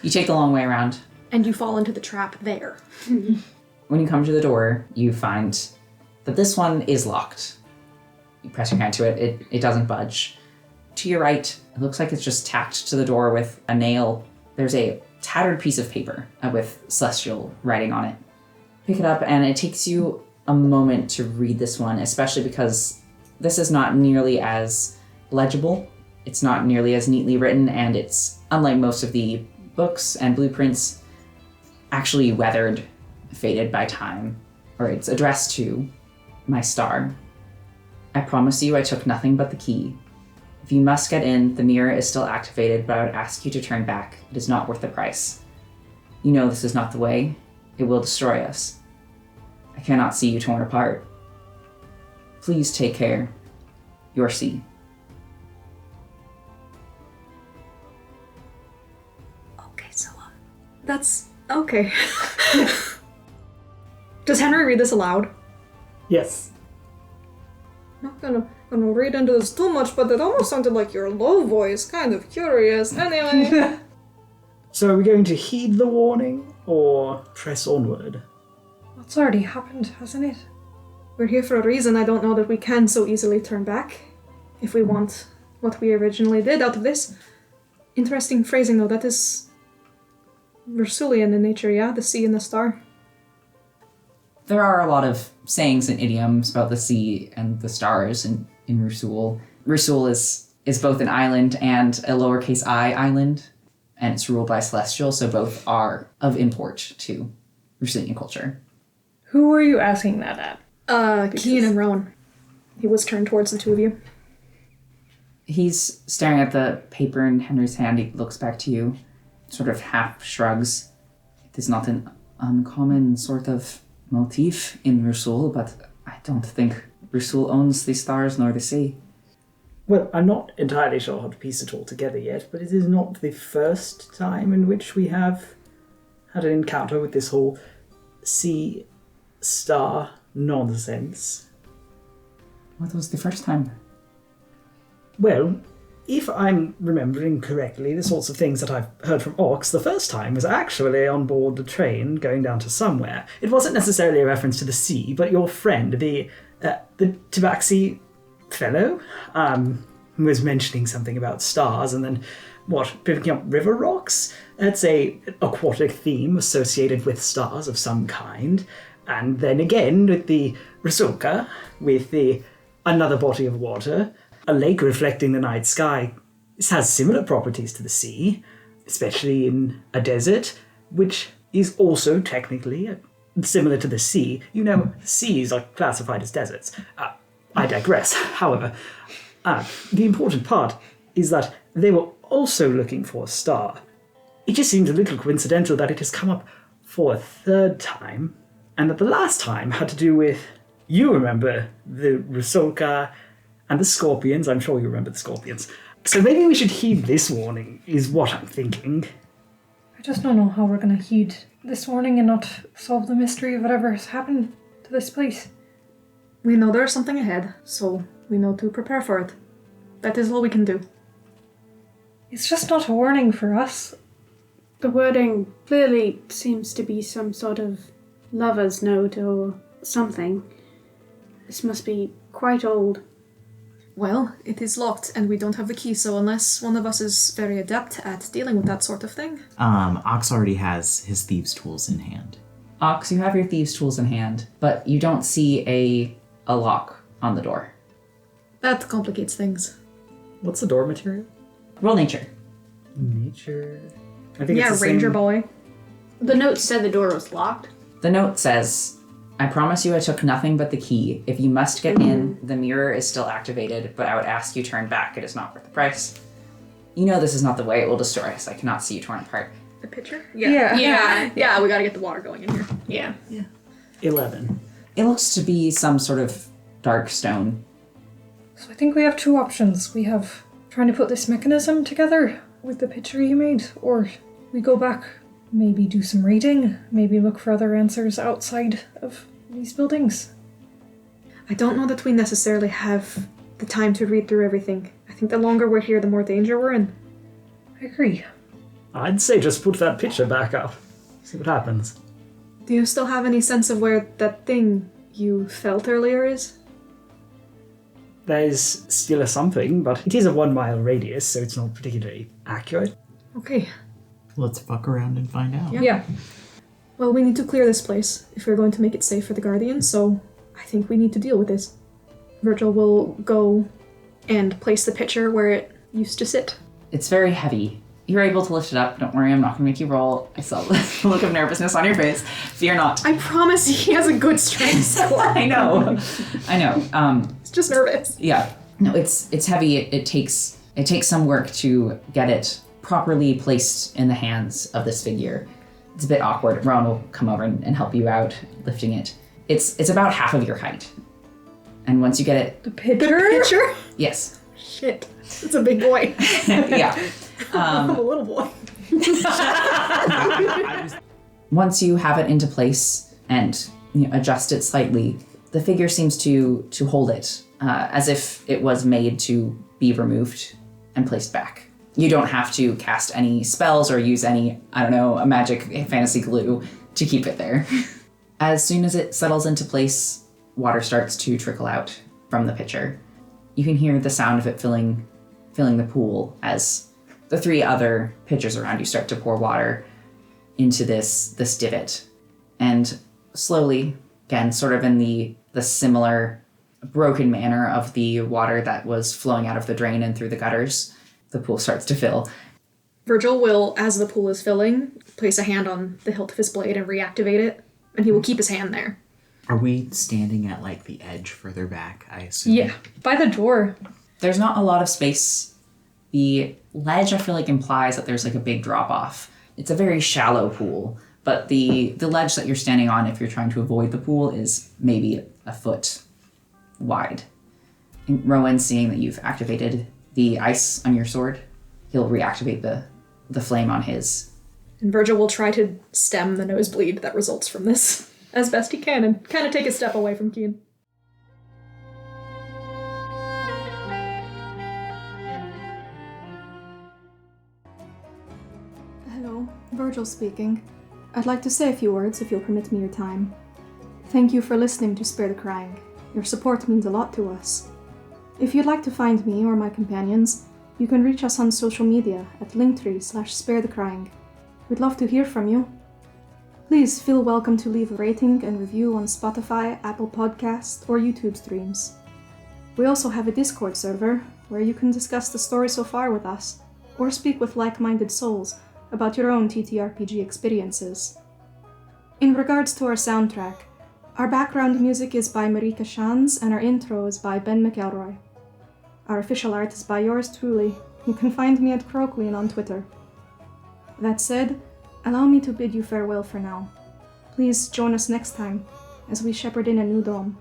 You take the long way around. And you fall into the trap there. When you come to the door, you find that this one is locked. You press your hand to it, it doesn't budge. To your right, it looks like it's just tacked to the door with a nail. There's a tattered piece of paper with Celestial writing on it. Pick it up, and it takes you a moment to read this one, especially because this is not nearly as legible. It's not nearly as neatly written, and it's, unlike most of the books and blueprints, actually weathered, faded by time. Or it's addressed to my star. I promise you I took nothing but the key. If you must get in, the mirror is still activated, but I would ask you to turn back. It is not worth the price. You know this is not the way. It will destroy us. I cannot see you torn apart. Please take care. Your C. Okay, so, that's... okay. Does Henry read this aloud? Yes. Not gonna read into this too much, but it almost sounded like your low voice. Kind of curious. Anyway. So are we going to heed the warning, or press onward? What's already happened, hasn't it? We're here for a reason. I don't know that we can so easily turn back. If we want what we originally did out of this. Interesting phrasing though, that is Versulian in nature, yeah? The sea and the star. There are a lot of sayings and idioms about the sea and the stars in Rusul. Rusul is both an island and a lowercase I island, and it's ruled by Celestial, so both are of import to Rusulian culture. Who were you asking that at? Kian and Rowan. He was turned towards the two of you. He's staring at the paper in Henry's hand. He looks back to you, sort of half shrugs. It is not an uncommon sort of motif in Rusul, but I don't think Rusul owns the stars nor the sea. Well, I'm not entirely sure how to piece it all together yet, but it is not the first time in which we have had an encounter with this whole sea-star nonsense. What was the first time? Well, if I'm remembering correctly, the sorts of things that I've heard from orcs, the first time was actually on board the train going down to somewhere. It wasn't necessarily a reference to the sea, but your friend, the Tabaxi fellow, was mentioning something about stars, and then, picking up river rocks? That's a aquatic theme associated with stars of some kind. And then again, with the Rusulka, with another body of water, a lake reflecting the night sky. This has similar properties to the sea, especially in a desert, which is also technically similar to the sea. You know, seas are classified as deserts. I digress. However, the important part is that they were also looking for a star. It just seems a little coincidental that it has come up for a third time, and that the last time had to do with, you remember, the Rusulka and the Scorpions. I'm sure you remember the Scorpions. So maybe we should heed this warning, is what I'm thinking. I just don't know how we're gonna heed this warning and not solve the mystery of whatever has happened to this place. We know there's something ahead, so we know to prepare for it. That is all we can do. It's just not a warning for us. The wording clearly seems to be some sort of lover's note or something. This must be quite old. Well, it is locked and we don't have the key, so unless one of us is very adept at dealing with that sort of thing. Ox already has his thieves' tools in hand. Ox, you have your thieves' tools in hand, but you don't see a lock on the door. That complicates things. What's the door material? Roll nature. Nature. I think Yeah, it's the Ranger same. Boy. The note said the door was locked. The note says, I promise you I took nothing but the key. If you must get in, the mirror is still activated, but I would ask you turn back. It is not worth the price. You know this is not the way it will destroy us. I cannot see you torn apart. The pitcher? Yeah. Yeah, we gotta get the water going in here. Yeah. 11. It looks to be some sort of dark stone. So I think we have two options. We have trying to put this mechanism together with the picture you made, or we go back, maybe do some reading, maybe look for other answers outside of these buildings. I don't know that we necessarily have the time to read through everything. I think the longer we're here, the more danger we're in. I agree. I'd say just put that picture back up. See what happens. Do you still have any sense of where that thing you felt earlier is? There's still a something, but it is a 1 mile radius, so it's not particularly accurate. Okay. Let's fuck around and find out. Yeah. Well, we need to clear this place if we're going to make it safe for the Guardians, so I think we need to deal with this. Virgil will go and place the pitcher where it used to sit. It's very heavy. You're able to lift it up. Don't worry, I'm not going to make you roll. I saw the look of nervousness on your face. Fear not. I promise he has a good strength score. I know. It's just nervous. Yeah. No, it's heavy. It takes some work to get it properly placed in the hands of this figure. It's a bit awkward. Ron will come over and help you out lifting it. It's about half of your height. And once you get it, The picture? Pitcher? yes. Shit. It's a big boy. Yeah. I'm a little boy. Once you have it into place and adjust it slightly, the figure seems to hold it as if it was made to be removed and placed back. You don't have to cast any spells or use any, a magic fantasy glue to keep it there. As soon as it settles into place, water starts to trickle out from the pitcher. You can hear the sound of it filling the pool as the 3 other pitchers around you start to pour water into this divot. And slowly, again, sort of in the similar broken manner of the water that was flowing out of the drain and through the gutters, the pool starts to fill. Virgil will, as the pool is filling, place a hand on the hilt of his blade and reactivate it, and he will keep his hand there. Are we standing at like the edge further back, I assume? Yeah. By the door. There's not a lot of space. The ledge, I feel like, implies that there's like a big drop off. It's a very shallow pool, but the ledge that you're standing on, if you're trying to avoid the pool, is maybe a foot wide. And Rowan, seeing that you've activated the ice on your sword, he'll reactivate the flame on his. And Virgil will try to stem the nosebleed that results from this as best he can and kind of take a step away from Kian. Hello, Virgil speaking. I'd like to say a few words if you'll permit me your time. Thank you for listening to Spare the Crying. Your support means a lot to us. If you'd like to find me or my companions, you can reach us on social media at linktree/sparethecrying. We'd love to hear from you. Please feel welcome to leave a rating and review on Spotify, Apple Podcasts, or YouTube streams. We also have a Discord server where you can discuss the story so far with us, or speak with like-minded souls about your own TTRPG experiences. In regards to our soundtrack, our background music is by Marika Shans and our intro is by Ben McElroy. Our official art is by yours truly. You can find me at Croqueen on Twitter. That said, allow me to bid you farewell for now. Please join us next time as we shepherd in a new dome.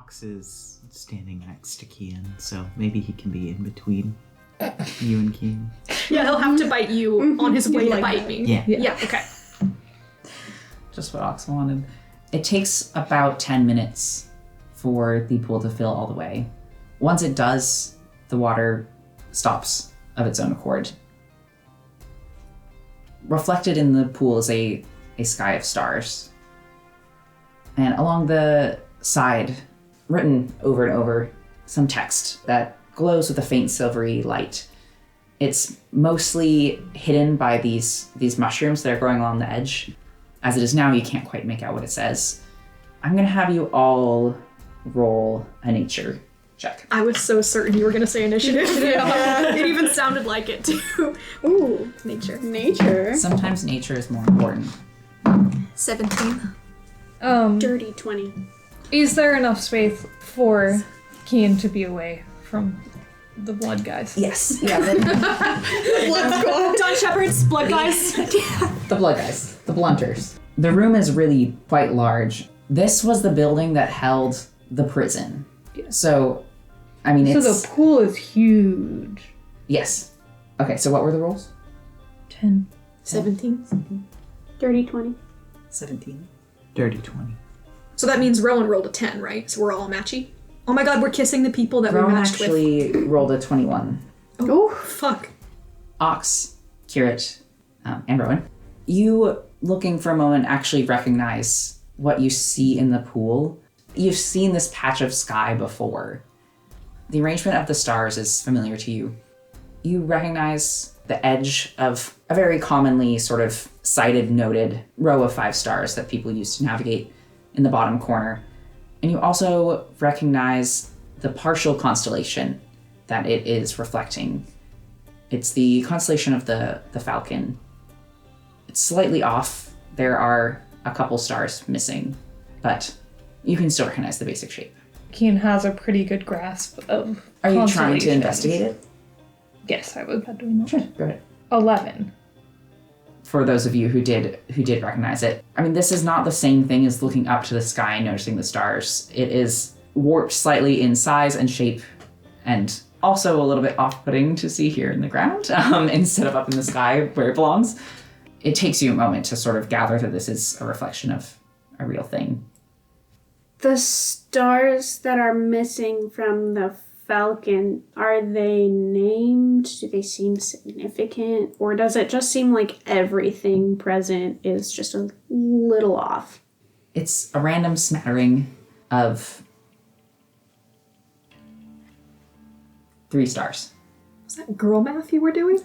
Ox is standing next to Kian, so maybe he can be in between you and Kian. Yeah, he'll have to bite you on his way to bite me. Yeah. Yeah, okay. Just what Ox wanted. It takes about 10 minutes for the pool to fill all the way. Once it does, the water stops of its own accord. Reflected in the pool is a sky of stars. And along the side, written over and over, some text that glows with a faint silvery light. It's mostly hidden by these mushrooms that are growing along the edge. As it is now, you can't quite make out what it says. I'm gonna have you all roll a nature check. I was so certain you were going to say initiative. Yeah. It even sounded like it, too. Ooh, Nature. nature. Sometimes nature is more important. 17. Dirty 20. Is there enough space for Kian to be away from the blood guys? Yes. Yeah. Don Shepherd's blood guys. The blood guys. The blunters. The room is really quite large. This was the building that held the prison. So, I mean, So it's... the pool is huge. Yes. Okay, so what were the rolls? 10. 17. Dirty 20. 17. Dirty 20. So that means Rowan rolled a 10, right? So we're all matchy? Oh my god, we're kissing the people that Rowan we matched with. actually rolled a 21. Oh, fuck. Ox, Kirit, and Rowan. You, looking for a moment, actually recognize what you see in the pool. You've seen this patch of sky before. The arrangement of the stars is familiar to you. You recognize the edge of a very commonly sort of cited, noted row of 5 stars that people use to navigate in the bottom corner. And you also recognize the partial constellation that it is reflecting. It's the constellation of the Falcon. It's slightly off. There are a couple stars missing, but you can still recognize the basic shape. Kian has a pretty good grasp of Are you trying to constellations. investigate it? Yes, I would have doing that. Sure, go ahead. 11. For those of you who did recognize it, I mean, this is not the same thing as looking up to the sky and noticing the stars. It is warped slightly in size and shape, and also a little bit off-putting to see here in the ground instead of up in the sky where it belongs. It takes you a moment to sort of gather that this is a reflection of a real thing. The stars that are missing from the Falcon, are they named? Do they seem significant? Or does it just seem like everything present is just a little off? It's a random smattering of 3 stars. Was that girl math you were doing?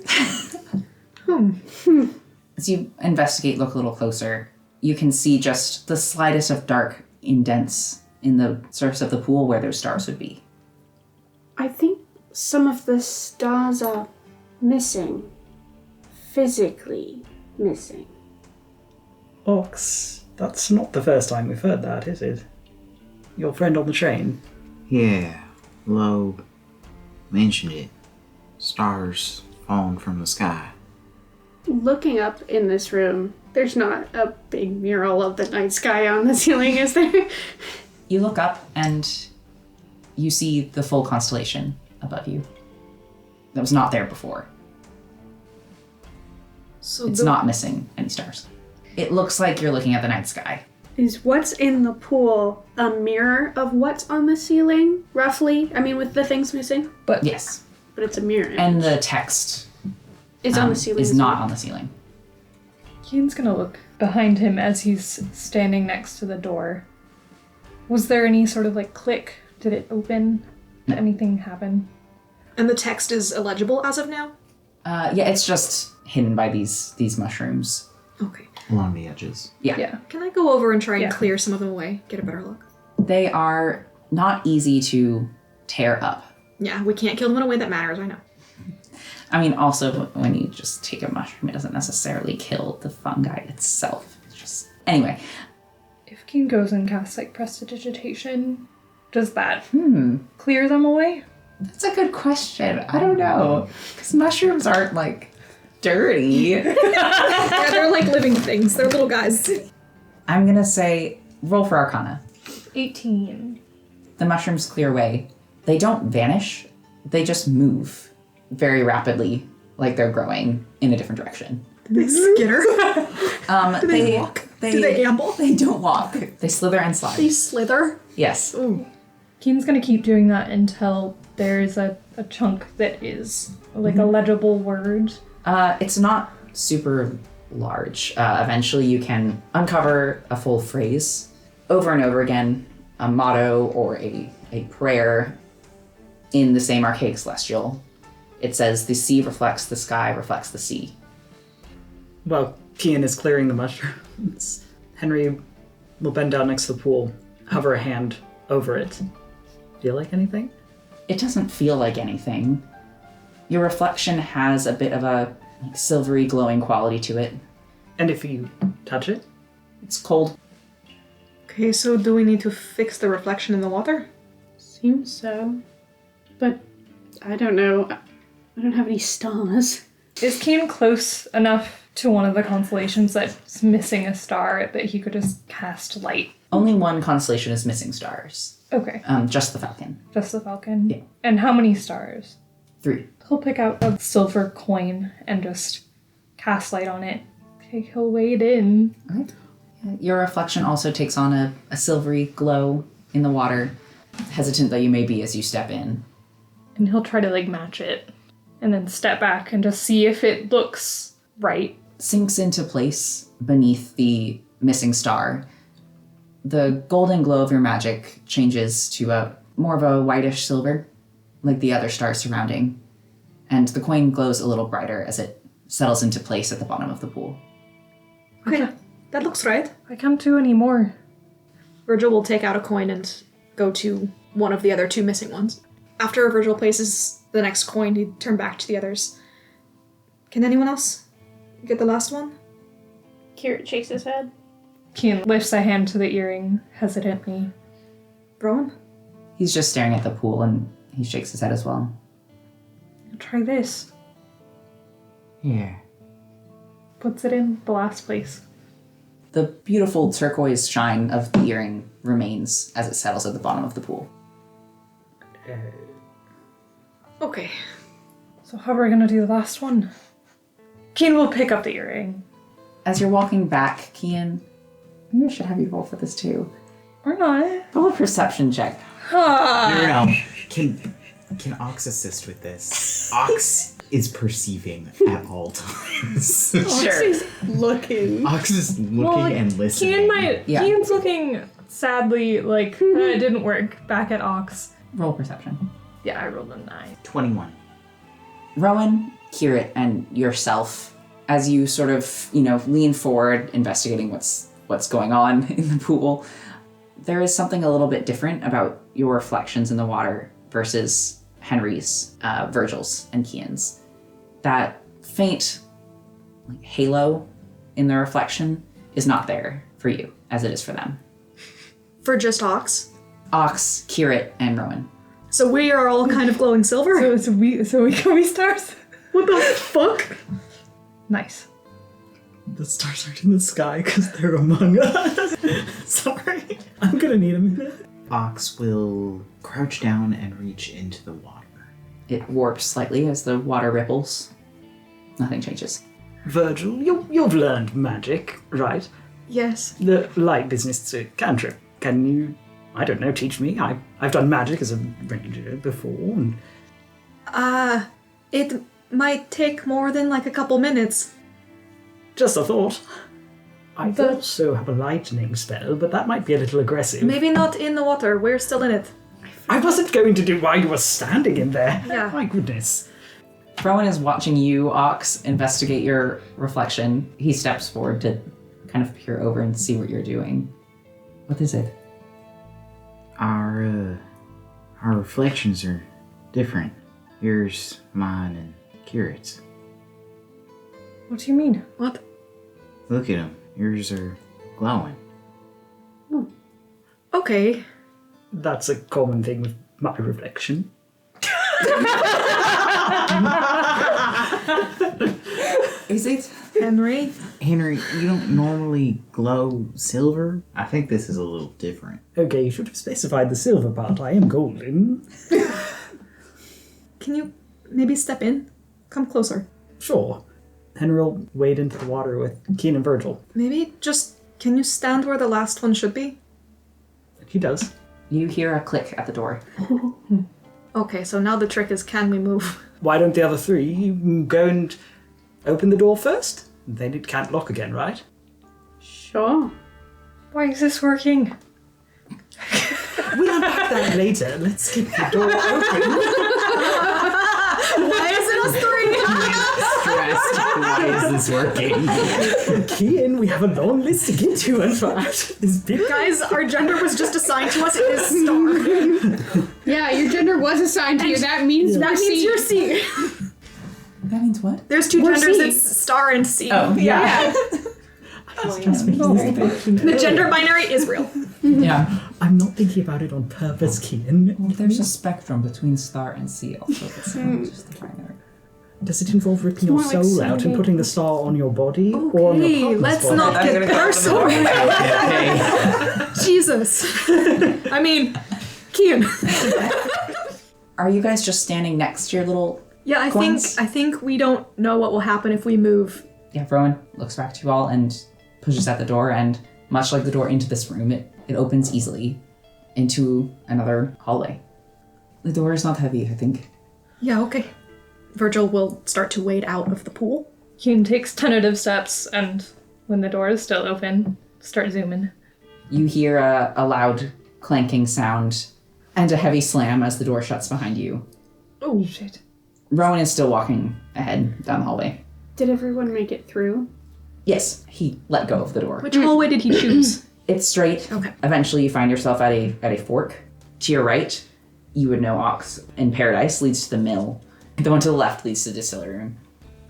As you investigate, look a little closer, you can see just the slightest of dark indents in the surface of the pool where those stars would be. I think some of the stars are missing. Physically missing. Ox, that's not the first time we've heard that, is it? Your friend on the train? Yeah, Lo mentioned it. Stars falling from the sky. Looking up in this room, there's not a big mural of the night sky on the ceiling, is there? You look up and you see the full constellation above you. That was not there before. So It's not missing any stars. It looks like you're looking at the night sky. Is what's in the pool a mirror of what's on the ceiling, roughly? I mean, with the things missing? Yes. But it's a mirror. And the text it's on the ceiling. is as not well. on the ceiling. Kian's gonna look behind him as he's standing next to the door. Was there any sort of like click? Did it open? Did anything happen? And the text is illegible as of now? Yeah, it's just hidden by these mushrooms. Okay. Along the edges. Yeah. Can I go over and try and Yeah. clear some of them away? Get a better look? They are not easy to tear up. Yeah, we can't kill them in a way that matters, I know. I mean, also, when you just take a mushroom, it doesn't necessarily kill the fungi itself. It's just... Anyway. If Kian goes and casts like prestidigitation, does that clear them away? That's a good question. I don't know. Because mushrooms aren't, like, dirty. Yeah, they're like living things. They're little guys. I'm gonna say, roll for Arcana. 18. The mushrooms clear away. They don't vanish, they just move very rapidly, like they're growing in a different direction. They skitter. Do they walk? Do they amble? They don't walk. They slither and slide. They slither. Yes. Keen's gonna keep doing that until there's a chunk that is like a legible word. It's not super large. Eventually you can uncover a full phrase over and over again, a motto or a prayer in the same archaic celestial. It says, the sea reflects the sky, reflects the sea. Well, Kian is clearing the mushrooms. Henry will bend down next to the pool, hover a hand over it. Feel like anything? It doesn't feel like anything. Your reflection has a bit of a silvery glowing quality to it. And if you touch it? It's cold. Okay, so do we need to fix the reflection in the water? Seems so. But I don't know. I don't have any stars. Is Keen close enough to one of the constellations that's missing a star that he could just cast light? Only one constellation is missing stars. Okay, Just the Falcon. just the Falcon. Yeah. And how many stars? 3. He'll pick out a silver coin and just cast light on it. Okay, he'll wade in. Your reflection also takes on a silvery glow in the water, hesitant though you may be as you step in. And he'll try to like match it. And then step back and just see if it looks right. Sinks into place beneath the missing star. The golden glow of your magic changes to a more of a whitish silver, like the other stars surrounding, and the coin glows a little brighter as it settles into place at the bottom of the pool. Okay, that looks right. I can't do any more. Virgil will take out a coin and go to one of the other 2 missing ones. After Virgil places the next coin, he'd turn back to the others. Can anyone else get the last one? Kirit shakes his head. Keen lifts a hand to the earring hesitantly. Rowan? He's just staring at the pool and he shakes his head as well. Try this. Yeah. Puts it in the last place. The beautiful turquoise shine of the earring remains as it settles at the bottom of the pool. Okay. So how are we gonna do the last one? Keen will pick up the earring. As you're walking back, Kian, maybe I should have you roll for this too. Or not. Roll a perception check. No. Can Ox assist with this? Ox is perceiving at all times. Sure. Looking. Ox is looking and listening. Keen's looking sadly like it didn't work back at Ox. Roll perception. Yeah, I rolled a 9. 21. Rowan, Kirit, and yourself, as you sort of, lean forward, investigating what's going on in the pool, there is something a little bit different about your reflections in the water versus Henry's, Virgil's, and Kian's. That faint halo in the reflection is not there for you, as it is for them. For just Ox. Ox, Kirit, and Rowan. So we are all kind of glowing silver? So we can be stars. What the fuck? Nice. The stars aren't in the sky because they're among us. Sorry. I'm gonna need a minute. Ox will crouch down and reach into the water. It warps slightly as the water ripples. Nothing changes. Virgil, you've learned magic, right? Yes. The light business is a cantrip. Can you, I don't know, teach me? I've done magic as a ranger before. And... It might take more than like a couple minutes. Just a thought. I also have a lightning spell, but that might be a little aggressive. Maybe not in the water. We're still in it. I wasn't going to do while you were standing in there. Yeah. My goodness. Rowan is watching you, Ox, investigate your reflection. He steps forward to kind of peer over and see what you're doing. What is it? Our reflections are different. Yours, mine, and Kirit's. What do you mean? What? Look at them. Yours are glowing. Okay. That's a common thing with my reflection. Is it? Henry? Henry, you don't normally glow silver? I think this is a little different. Okay, you should have specified the silver part. I am golden. Can you maybe step in? Come closer. Sure. Henry will wade into the water with Keen and Virgil. Maybe just, can you stand where the last one should be? He does. You hear a click at the door. Okay, so now the trick is, can we move? Why don't the other three go and open the door first? Then it can't lock again, right? Sure. Why is this working? We'll unpack that later. Let's get the door open. Why is it us three? Stressed. Why is this working? Kian, we have a long list to get to, in fact. This big Guys, our gender was just assigned to us. It is star. Yeah, your gender was assigned to you. That means That we're means you're C. C. That means what? There's two We're genders, C. it's star and C. Oh, yeah. The gender binary is real. Yeah. I'm not thinking about it on purpose, Kian. Well, there's a spectrum between star and sea also. It's not just the binary. Does it involve ripping your more like soul out and sending- putting the star on your body? Or on your Okay, partner's let's body? not get personal. Okay. Jesus. I mean, Kian. Are you guys just standing next to your little... Yeah, I Coins? think we don't know what will happen if we move. Yeah, Rowan looks back to you all and pushes at the door, and much like the door into this room, it opens easily into another hallway. The door is not heavy, I think. Yeah, okay. Virgil will start to wade out of the pool. Keen takes tentative steps, and when the door is still open, start zooming. You hear a loud clanking sound and a heavy slam as the door shuts behind you. Oh, shit. Rowan is still walking ahead down the hallway. Did everyone make it through? Yes, he let go of the door. Which hallway did he choose? It's straight. Okay. Eventually you find yourself at a fork. To your right, you would know Ox in Paradise leads to the mill. The one to the left leads to the distillery room.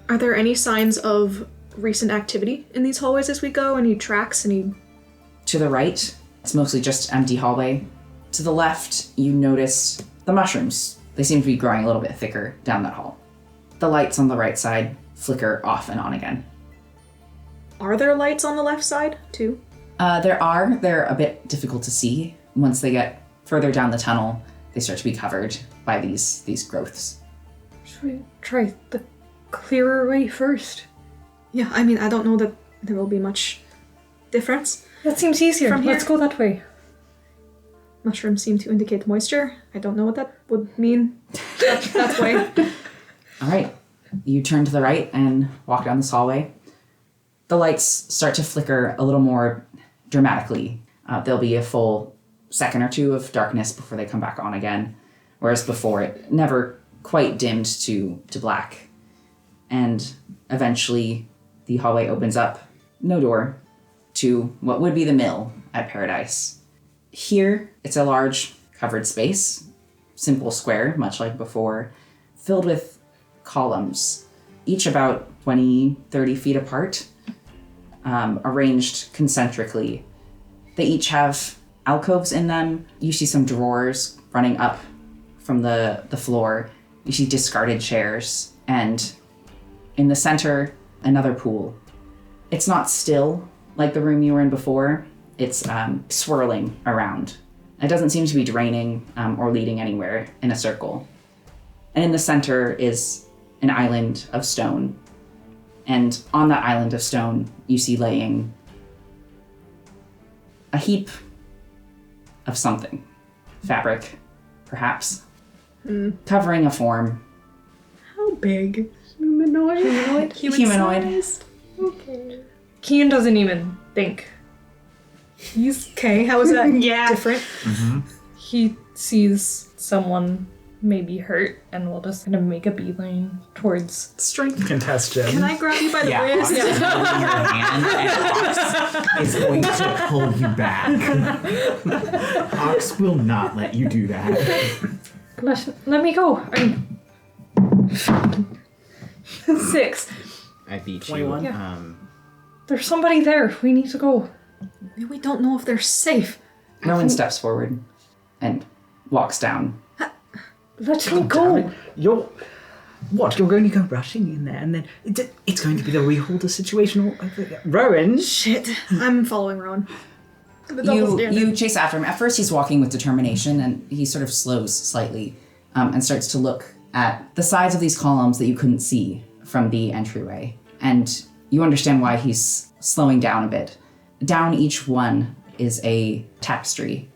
Are there any signs of recent activity in these hallways as we go? Any tracks? Any... To the right, it's mostly just empty hallway. To the left, you notice the mushrooms. They seem to be growing a little bit thicker down that hall. The lights on the right side flicker off and on again. Are there lights on the left side, too? They're a bit difficult to see. Once they get further down the tunnel, they start to be covered by these growths. Should we try the clearer way first? Yeah, I mean, I don't know that there will be much difference. That seems easier. From here? Let's go that way. Mushrooms seem to indicate moisture. I don't know what that would mean. That way. All right, you turn to the right and walk down this hallway. The lights start to flicker a little more dramatically. There'll be a full second or two of darkness before they come back on again, whereas before it never quite dimmed to black. And eventually the hallway opens up, no door, to what would be the mill at Paradise. Here, it's a large covered space, simple square, much like before, filled with columns, each about 20, 30 feet apart, arranged concentrically. They each have alcoves in them. You see some drawers running up from the floor. You see discarded chairs, and in the center, another pool. It's not still like the room you were in before. It's swirling around. It doesn't seem to be draining or leading anywhere in a circle. And in the center is an island of stone. And on that island of stone, you see laying a heap of something. Fabric, perhaps. Covering a form. How big? Humanoid? Humanoid. Okay. Keen doesn't even think. Okay, how is that different? He sees someone maybe hurt and will just kind of make a beeline towards... Strength. Contest Jen. Can I grab you by the wrist? Ox is holding your hand, and Ox is going to pull you back. Ox will not let you do that. Let me go. I'm... 6. I beat 21. you. Yeah. There's somebody there. We need to go. We don't know if they're safe. Rowan steps forward and walks down. Let me go. You're... What, you're going to go rushing in there, and then it's going to be the Reholder situation? Rowan? Shit. I'm following Rowan. The double standard. You chase after him. At first, he's walking with determination, and he sort of slows slightly and starts to look at the sides of these columns that you couldn't see from the entryway. And you understand why he's slowing down a bit. Down each one is a tapestry.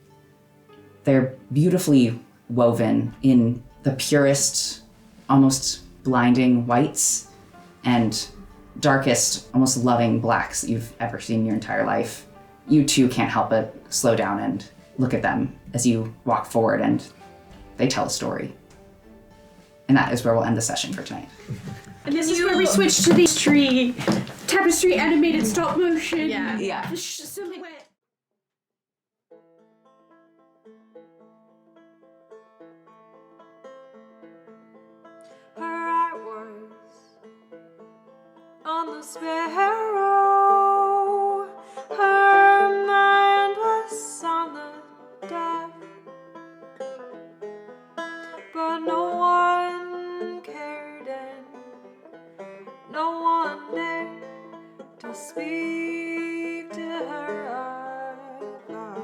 They're beautifully woven in the purest, almost blinding whites and darkest, almost loving blacks that you've ever seen in your entire life. You too can't help but slow down and look at them as you walk forward, and they tell a story. And that is where we'll end the session for tonight. And this is where we switch to the tapestry animated stop motion. Yeah. The silhouette. Her eye was on the sparrow. Her mind was on the deaf. But no one cared and no one dared to speak to her of God.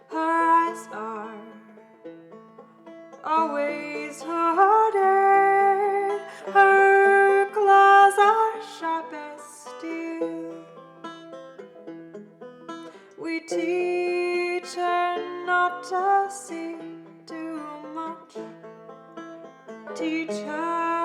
Her eyes are always hooded. Her claws are sharp as steel. We teach her not to see too much. Teach her